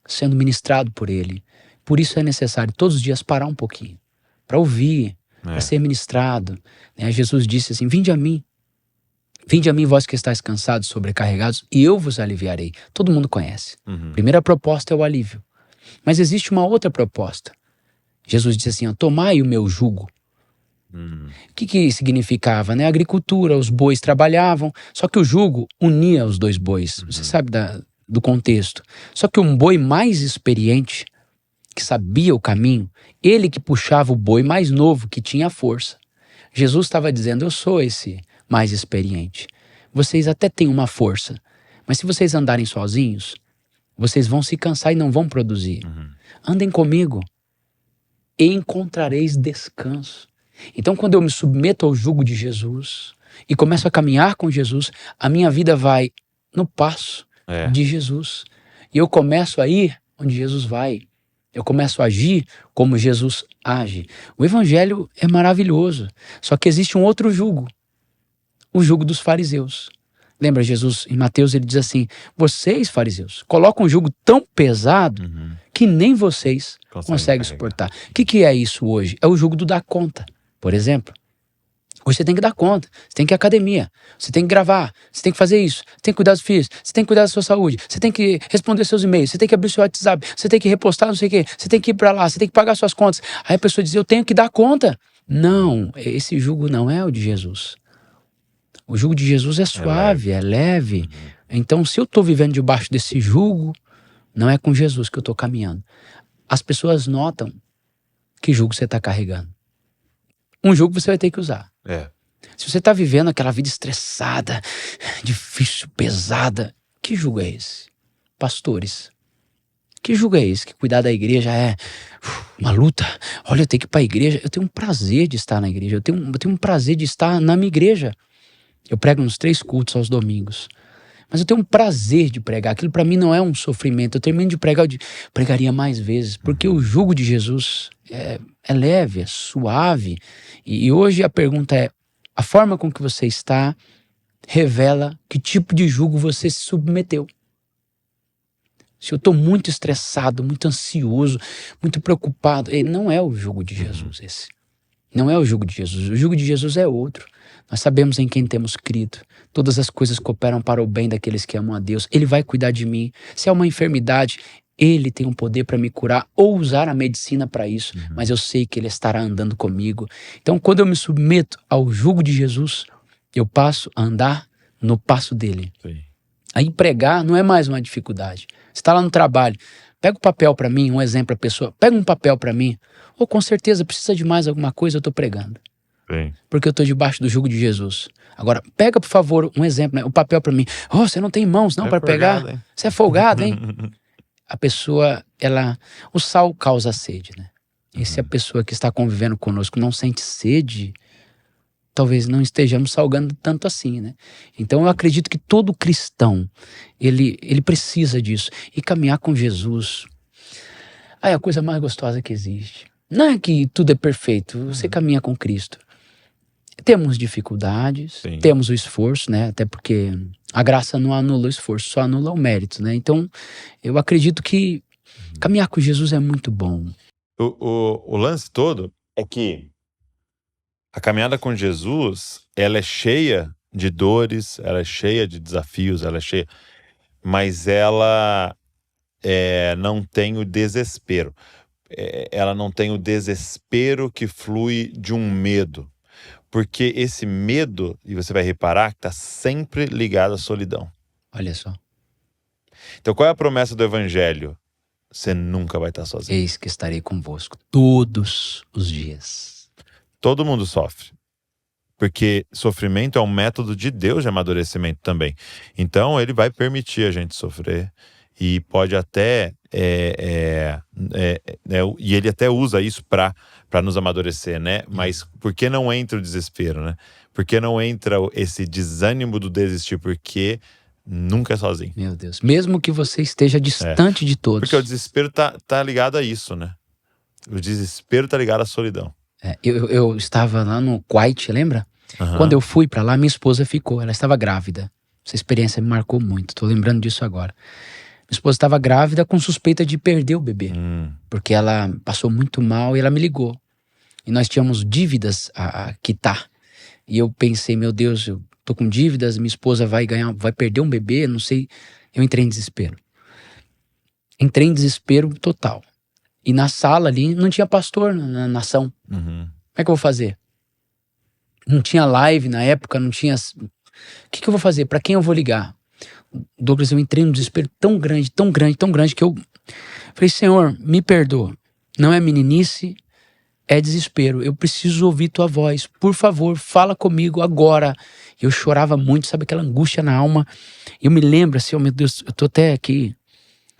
sendo ministrado por Ele. Por isso é necessário todos os dias parar um pouquinho, para ouvir, para ser ministrado. Jesus disse assim, vinde a mim, vós que estáis cansados, sobrecarregados, e eu vos aliviarei. Todo mundo conhece. Primeira proposta é o alívio. Mas existe uma outra proposta. Jesus disse assim, tomai o meu jugo. O que significava? A agricultura, os bois trabalhavam, só que o jugo unia os dois bois. Você sabe do contexto. Só que um boi mais experiente, que sabia o caminho, ele que puxava o boi mais novo, que tinha força. Jesus estava dizendo, eu sou esse mais experiente. Vocês até têm uma força, mas se vocês andarem sozinhos, vocês vão se cansar e não vão produzir. Andem comigo e encontrareis descanso. Então, quando eu me submeto ao jugo de Jesus e começo a caminhar com Jesus, a minha vida vai no passo de Jesus. E eu começo a ir onde Jesus vai. Eu começo a agir como Jesus age. O evangelho é maravilhoso, só que existe um outro jugo, o jugo dos fariseus. Lembra Jesus, em Mateus, ele diz assim, vocês, fariseus, colocam um jugo tão pesado que nem vocês conseguem suportar. O que é isso hoje? É o jugo do dar conta, por exemplo. Hoje você tem que dar conta, você tem que ir à academia, você tem que gravar, você tem que fazer isso, você tem que cuidar dos filhos, você tem que cuidar da sua saúde, você tem que responder seus e-mails, você tem que abrir seu WhatsApp, você tem que repostar não sei o quê, você tem que ir pra lá, você tem que pagar suas contas. Aí a pessoa diz, eu tenho que dar conta. Não, esse jugo não é o de Jesus. O jugo de Jesus é suave, é leve. Então, se eu estou vivendo debaixo desse jugo, não é com Jesus que eu estou caminhando. As pessoas notam que jugo você está carregando. Um jugo você vai ter que usar. Se você está vivendo aquela vida estressada, difícil, pesada, que jugo é esse? Pastores. Que jugo é esse? Que cuidar da igreja é uma luta. Olha, eu tenho que ir para a igreja. Eu tenho um prazer de estar na igreja. Eu tenho um prazer de estar na minha igreja. Eu prego nos 3 cultos aos domingos. Mas eu tenho um prazer de pregar. Aquilo para mim não é um sofrimento. Eu termino de pregar, eu pregaria mais vezes. Porque o jugo de Jesus é leve, é suave. E hoje a pergunta é, a forma com que você está revela que tipo de jugo você se submeteu. Se eu estou muito estressado, muito ansioso, muito preocupado, não é o jugo de Jesus esse. Não é o jugo de Jesus. O jugo de Jesus é outro. Nós sabemos em quem temos crido. Todas as coisas cooperam para o bem daqueles que amam a Deus. Ele vai cuidar de mim. Se é uma enfermidade, Ele tem um poder para me curar ou usar a medicina para isso. Mas eu sei que Ele estará andando comigo. Então, quando eu me submeto ao jugo de Jesus, eu passo a andar no passo dele. Sim. Aí pregar não é mais uma dificuldade. Você está lá no trabalho, pega o papel para mim, um exemplo a pessoa, pega um papel para mim, ou com certeza precisa de mais alguma coisa, eu estou pregando. Sim. Porque eu estou debaixo do jugo de Jesus. Agora, pega por favor um exemplo, né? O papel para mim. Oh, você não tem mãos não para pegar? Hein? Você é folgado, hein? A pessoa, o sal causa sede, né? E se a pessoa que está convivendo conosco não sente sede, talvez não estejamos salgando tanto assim, né? Então eu acredito que todo cristão, ele precisa disso. E caminhar com Jesus, é a coisa mais gostosa que existe. Não é que tudo é perfeito, você caminha com Cristo. Temos dificuldades, Sim. temos o esforço, né? Até porque a graça não anula o esforço, só anula o mérito, né? Então eu acredito que caminhar com Jesus é muito bom. O lance todo é que a caminhada com Jesus, ela é cheia de dores, ela é cheia de desafios, ela é cheia, mas ela não tem o desespero. Ela não tem o desespero que flui de um medo. Porque esse medo, e você vai reparar, que está sempre ligado à solidão. Olha só. Então qual é a promessa do evangelho? Você nunca vai estar sozinho. Eis que estarei convosco todos os dias. Todo mundo sofre. Porque sofrimento é um método de Deus de amadurecimento também. Então ele vai permitir a gente sofrer. E pode até... e ele até usa isso para nos amadurecer, né? Mas por que não entra o desespero, né? Por que não entra esse desânimo do desistir? Porque nunca é sozinho. Meu Deus. Mesmo que você esteja distante de todos. Porque o desespero tá ligado a isso, né? O desespero tá ligado à solidão. Eu estava lá no Kuwait, lembra? Uhum. Quando eu fui pra lá, minha esposa ficou. Ela estava grávida. Essa experiência me marcou muito. Tô lembrando disso agora. Minha esposa estava grávida com suspeita de perder o bebê. Porque ela passou muito mal e ela me ligou. E nós tínhamos dívidas a quitar. E eu pensei, meu Deus, eu tô com dívidas, minha esposa vai perder um bebê, não sei. Eu entrei em desespero. Entrei em desespero total. E na sala ali, não tinha pastor na nação. Uhum. Como é que eu vou fazer? Não tinha live na época, não tinha... O que eu vou fazer? Pra quem eu vou ligar? Douglas, eu entrei num desespero tão grande, tão grande, tão grande, que eu falei, Senhor, me perdoa. Não é meninice, é desespero. Eu preciso ouvir tua voz. Por favor, fala comigo agora. Eu chorava muito, sabe, aquela angústia na alma. Eu me lembro assim, oh meu Deus, eu tô até aqui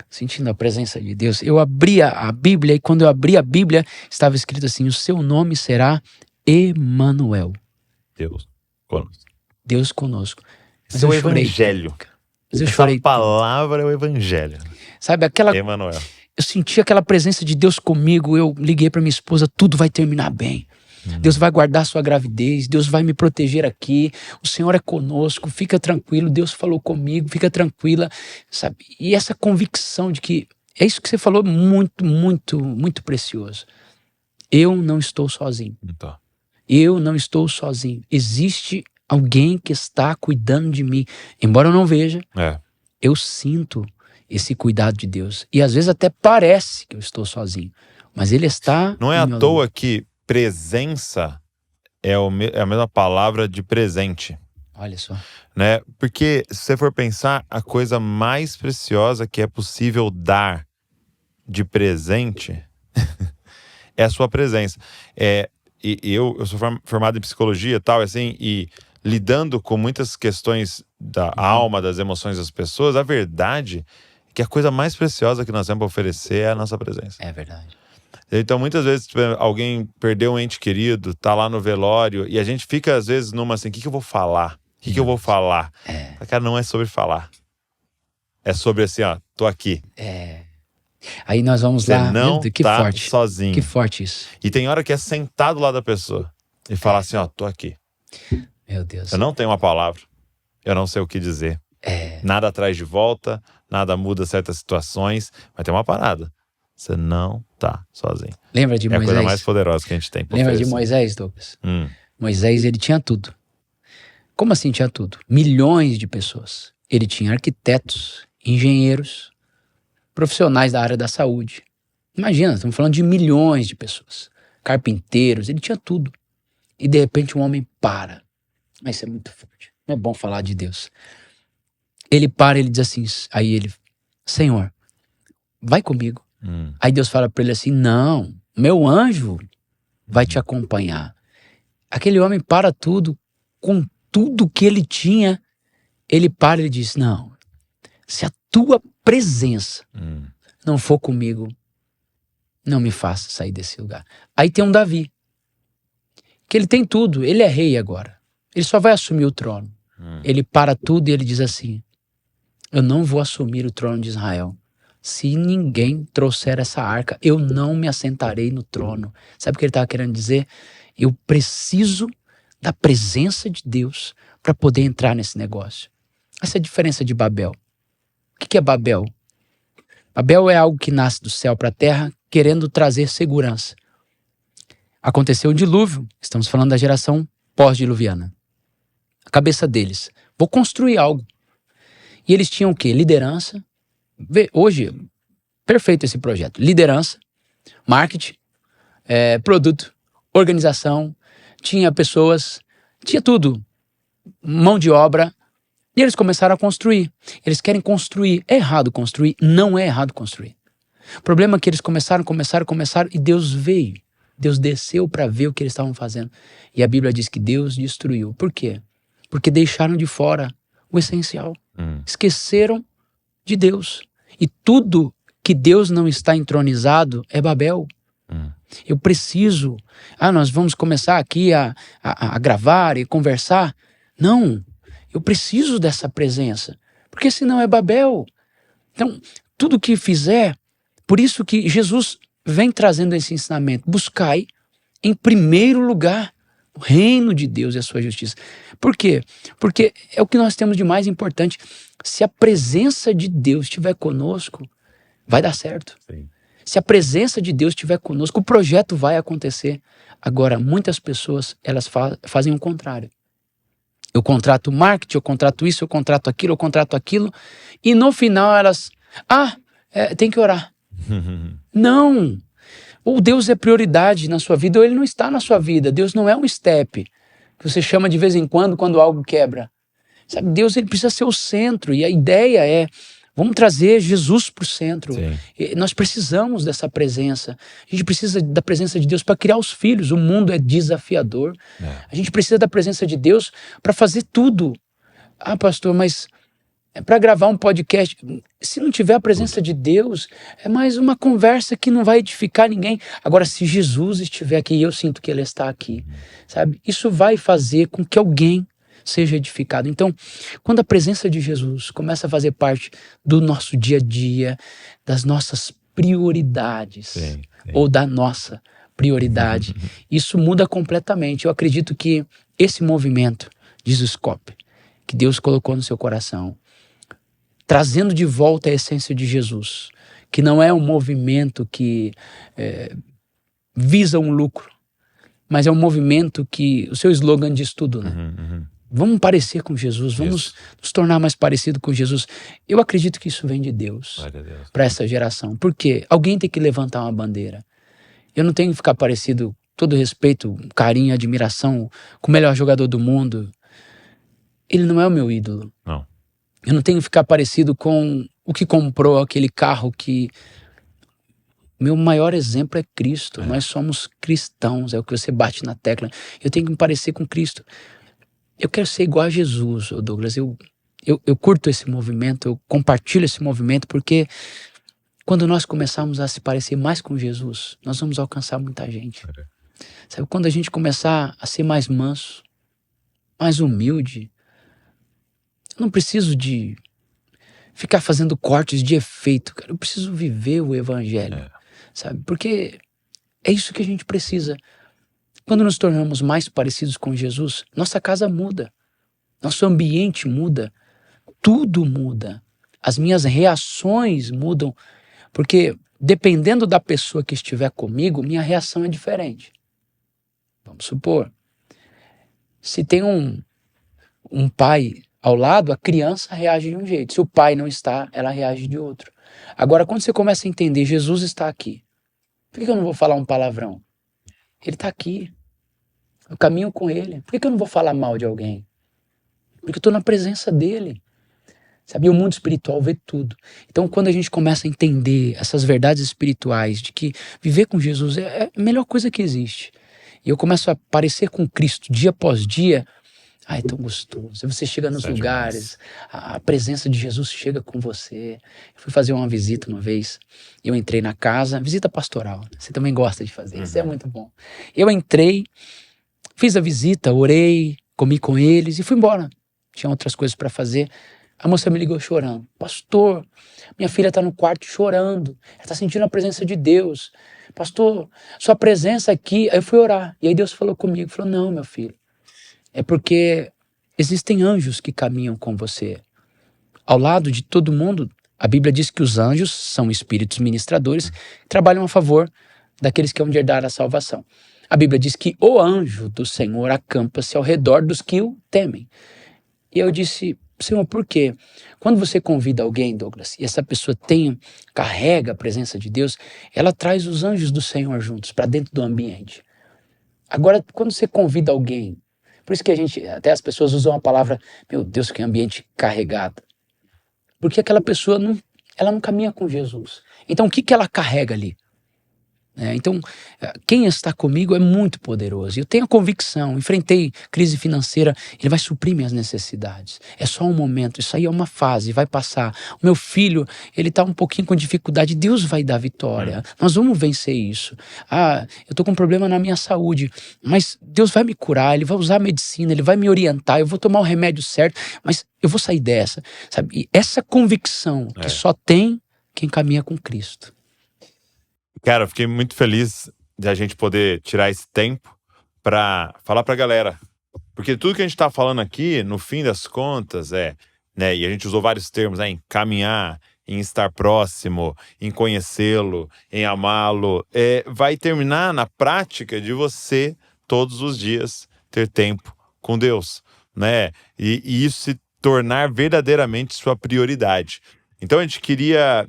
sentindo a presença de Deus. Eu abria a Bíblia e quando eu abri a Bíblia, estava escrito assim, o seu nome será Emanuel. Deus conosco. Deus conosco. Mas Esse é o eu chorei. evangelho. Mas eu Essa chorei. palavra é o evangelho. Sabe, aquela... Emanuel. Eu senti aquela presença de Deus comigo. Eu liguei para minha esposa, tudo vai terminar bem. Deus vai guardar sua gravidez, Deus vai me proteger aqui, o Senhor é conosco, fica tranquilo, Deus falou comigo, fica tranquila, sabe? E essa convicção de que, é isso que você falou, muito, muito, muito precioso. Eu não estou sozinho. Então. Eu não estou sozinho. Existe alguém que está cuidando de mim. Embora eu não veja, eu sinto esse cuidado de Deus. E às vezes até parece que eu estou sozinho, mas Ele está... Não é à toa que presença é a mesma palavra de presente. Olha só. Né? Porque se você for pensar, a coisa mais preciosa que é possível dar de presente é a sua presença. Eu sou formado em psicologia e tal, assim, e lidando com muitas questões da alma, das emoções das pessoas, a verdade é que a coisa mais preciosa que nós temos para oferecer é a nossa presença. É verdade. Então, muitas vezes, alguém perdeu um ente querido, tá lá no velório, e a gente fica, às vezes, numa assim, o que eu vou falar? O que eu vou falar? Cara, não é sobre falar. É sobre assim, ó, tô aqui. Aí nós vamos lá. Não que tá forte. sozinho. Que forte isso. E tem hora que é sentado lá da pessoa e falar assim, ó, tô aqui. Meu Deus. Eu não tenho uma palavra. Eu não sei o que dizer. Nada traz de volta, nada muda certas situações, mas tem uma parada. Você não tá tá sozinho. Lembra de É a Moisés? coisa mais poderosa que a gente tem pra Lembra de oferecer. Moisés, Douglas? Moisés, ele tinha tudo. Como assim tinha tudo? Milhões de pessoas. Ele tinha arquitetos, engenheiros, profissionais da área da saúde. Imagina, estamos falando de milhões de pessoas. Carpinteiros, ele tinha tudo. E de repente um homem para. Mas isso é muito forte. Não é bom falar de Deus. Ele para, ele diz assim, aí ele, Senhor, vai comigo. Aí Deus fala para ele assim, não, meu anjo vai te acompanhar. Aquele homem para tudo, com tudo que ele tinha, ele para e diz, não, se a tua presença não for comigo, não me faça sair desse lugar. Aí tem um Davi, que ele tem tudo, ele é rei agora. Ele só vai assumir o trono. Ele para tudo e ele diz assim, eu não vou assumir o trono de Israel. Se ninguém trouxer essa arca, eu não me assentarei no trono. Sabe o que ele estava querendo dizer? Eu preciso da presença de Deus para poder entrar nesse negócio. Essa é a diferença de Babel. O que é Babel? Babel é algo que nasce do céu para a terra, querendo trazer segurança. Aconteceu o dilúvio, estamos falando da geração pós-diluviana. A cabeça deles, vou construir algo. E eles tinham o quê? Liderança. Hoje, perfeito esse projeto. Liderança, marketing, produto, organização, tinha pessoas, tinha tudo. Mão de obra. E eles começaram a construir. Eles querem construir. É errado construir? Não é errado construir. O problema é que eles começaram e Deus veio. Deus desceu para ver o que eles estavam fazendo. E a Bíblia diz que Deus destruiu. Por quê? Porque deixaram de fora o essencial. Esqueceram de Deus. E tudo que Deus não está entronizado é Babel. Eu preciso. Nós vamos começar aqui a gravar e conversar. Não. Eu preciso dessa presença. Porque senão é Babel. Então, tudo que fizer, por isso que Jesus vem trazendo esse ensinamento. Buscai em primeiro lugar o reino de Deus e a sua justiça. Por quê? Porque é o que nós temos de mais importante. Se a presença de Deus estiver conosco, vai dar certo. Sim. Se a presença de Deus estiver conosco, o projeto vai acontecer. Agora, muitas pessoas, elas fazem o contrário. Eu contrato marketing, eu contrato isso, eu contrato aquilo, e no final elas, tem que orar. Não! Ou Deus é prioridade na sua vida, ou Ele não está na sua vida. Deus não é um step que você chama de vez em quando algo quebra. Sabe, Deus, ele precisa ser o centro, e a ideia é, vamos trazer Jesus para o centro. Nós precisamos dessa presença. A gente precisa da presença de Deus para criar os filhos. O mundo é desafiador. A gente precisa da presença de Deus para fazer tudo. Pastor, mas para gravar um podcast, se não tiver a presença de Deus, é mais uma conversa que não vai edificar ninguém. Agora, se Jesus estiver aqui, e eu sinto que Ele está aqui, sabe? Isso vai fazer com que alguém seja edificado. Então, quando a presença de Jesus começa a fazer parte do nosso dia a dia, das nossas prioridades, ou da nossa prioridade, isso muda completamente. Eu acredito que esse movimento de Scope, que Deus colocou no seu coração, trazendo de volta a essência de Jesus, que não é um movimento que visa um lucro, mas é um movimento que o seu slogan diz tudo, né? Vamos parecer com Jesus, vamos nos tornar mais parecido com Jesus. Eu acredito que isso vem de Deus para essa geração. Por quê? Alguém tem que levantar uma bandeira. Eu não tenho que ficar parecido, todo respeito, carinho, admiração, com o melhor jogador do mundo. Ele não é o meu ídolo. Não. Eu não tenho que ficar parecido com o que comprou aquele carro que... Meu maior exemplo é Cristo. Nós somos cristãos, é o que você bate na tecla. Eu tenho que me parecer com Cristo. Eu quero ser igual a Jesus, Douglas. Eu curto esse movimento, eu compartilho esse movimento, porque quando nós começarmos a se parecer mais com Jesus, nós vamos alcançar muita gente. Sabe, quando a gente começar a ser mais manso, mais humilde, eu não preciso de ficar fazendo cortes de efeito, cara. Eu preciso viver o evangelho, sabe? Porque é isso que a gente precisa. Quando nos tornamos mais parecidos com Jesus, nossa casa muda, nosso ambiente muda, tudo muda. As minhas reações mudam, porque dependendo da pessoa que estiver comigo, minha reação é diferente. Vamos supor, se tem um pai ao lado, a criança reage de um jeito. Se o pai não está, ela reage de outro. Agora, quando você começa a entender, Jesus está aqui. Por que eu não vou falar um palavrão? Ele está aqui. Eu caminho com ele. Por que eu não vou falar mal de alguém? Porque eu estou na presença dele. Sabe? E o mundo espiritual vê tudo. Então, quando a gente começa a entender essas verdades espirituais, de que viver com Jesus é a melhor coisa que existe, e eu começo a parecer com Cristo dia após dia, é tão gostoso. Você chega nos lugares, a presença de Jesus chega com você. Eu fui fazer uma visita uma vez, eu entrei na casa, visita pastoral, você também gosta de fazer, isso é muito bom. Eu entrei, fiz a visita, orei, comi com eles e fui embora. Tinha outras coisas para fazer. A moça me ligou chorando. Pastor, minha filha está no quarto chorando. Ela está sentindo a presença de Deus. Pastor, sua presença aqui. Aí eu fui orar. E aí Deus falou comigo. Falou, não, meu filho. É porque existem anjos que caminham com você. Ao lado de todo mundo, a Bíblia diz que os anjos são espíritos ministradores que trabalham a favor daqueles que hão de herdar a salvação. A Bíblia diz que o anjo do Senhor acampa-se ao redor dos que o temem. E eu disse, Senhor, por quê? Quando você convida alguém, Douglas, e essa pessoa carrega a presença de Deus, ela traz os anjos do Senhor juntos para dentro do ambiente. Agora, quando você convida alguém, por isso que até as pessoas usam a palavra, meu Deus, que ambiente carregado. Porque aquela pessoa ela não caminha com Jesus. Então, o que ela carrega ali? Então, quem está comigo é muito poderoso. Eu tenho a convicção, enfrentei crise financeira, ele vai suprir minhas necessidades. É só um momento, isso aí é uma fase, vai passar. O meu filho, ele está um pouquinho com dificuldade, Deus vai dar vitória. Nós vamos vencer isso. Eu estou com um problema na minha saúde, mas Deus vai me curar, Ele vai usar a medicina, Ele vai me orientar, eu vou tomar o remédio certo, mas eu vou sair dessa. Sabe? E essa convicção que só tem quem caminha com Cristo. Cara, eu fiquei muito feliz de a gente poder tirar esse tempo para falar pra galera. Porque tudo que a gente tá falando aqui, no fim das contas, e a gente usou vários termos, em caminhar, em estar próximo, em conhecê-lo, em amá-lo, vai terminar na prática de você, todos os dias, ter tempo com Deus, né? E isso se tornar verdadeiramente sua prioridade. Então a gente queria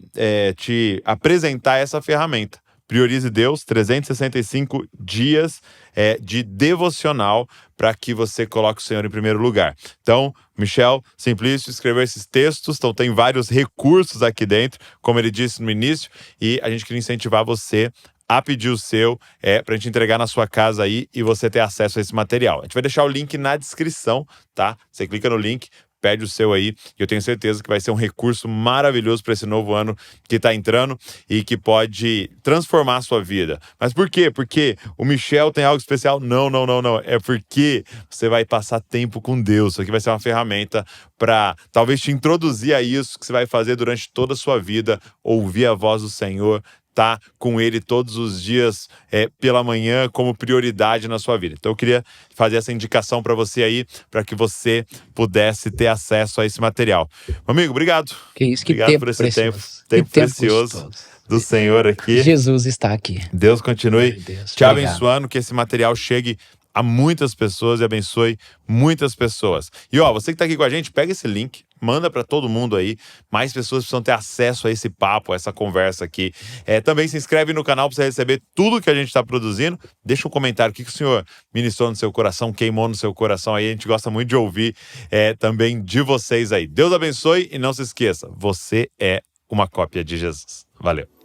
te apresentar essa ferramenta. Priorize Deus, 365 dias de devocional para que você coloque o Senhor em primeiro lugar. Então, Michel Simplício escreveu esses textos, então tem vários recursos aqui dentro, como ele disse no início, e a gente queria incentivar você a pedir o seu, para a gente entregar na sua casa aí e você ter acesso a esse material. A gente vai deixar o link na descrição, tá? Você clica no link, pede o seu aí, e eu tenho certeza que vai ser um recurso maravilhoso para esse novo ano que está entrando e que pode transformar a sua vida. Mas por quê? Porque o Michel tem algo especial? Não. É porque você vai passar tempo com Deus. Isso aqui vai ser uma ferramenta para talvez te introduzir a isso que você vai fazer durante toda a sua vida, ouvir a voz do Senhor, tá com Ele todos os dias pela manhã como prioridade na sua vida. Então eu queria fazer essa indicação para você aí, para que você pudesse ter acesso a esse material. Meu amigo, obrigado. Que isso, que obrigado tempo por esse precioso. tempo precioso do Senhor aqui. Jesus está aqui. Deus continue te obrigado. Abençoando, que esse material chegue a muitas pessoas e abençoe muitas pessoas. E você que tá aqui com a gente, pega esse link, manda para todo mundo aí. Mais pessoas precisam ter acesso a esse papo, a essa conversa aqui. Também se inscreve no canal para você receber tudo que a gente está produzindo. Deixa um comentário, o que o senhor ministrou no seu coração, queimou no seu coração aí. A gente gosta muito de ouvir também de vocês aí. Deus abençoe e não se esqueça, você é uma cópia de Jesus. Valeu.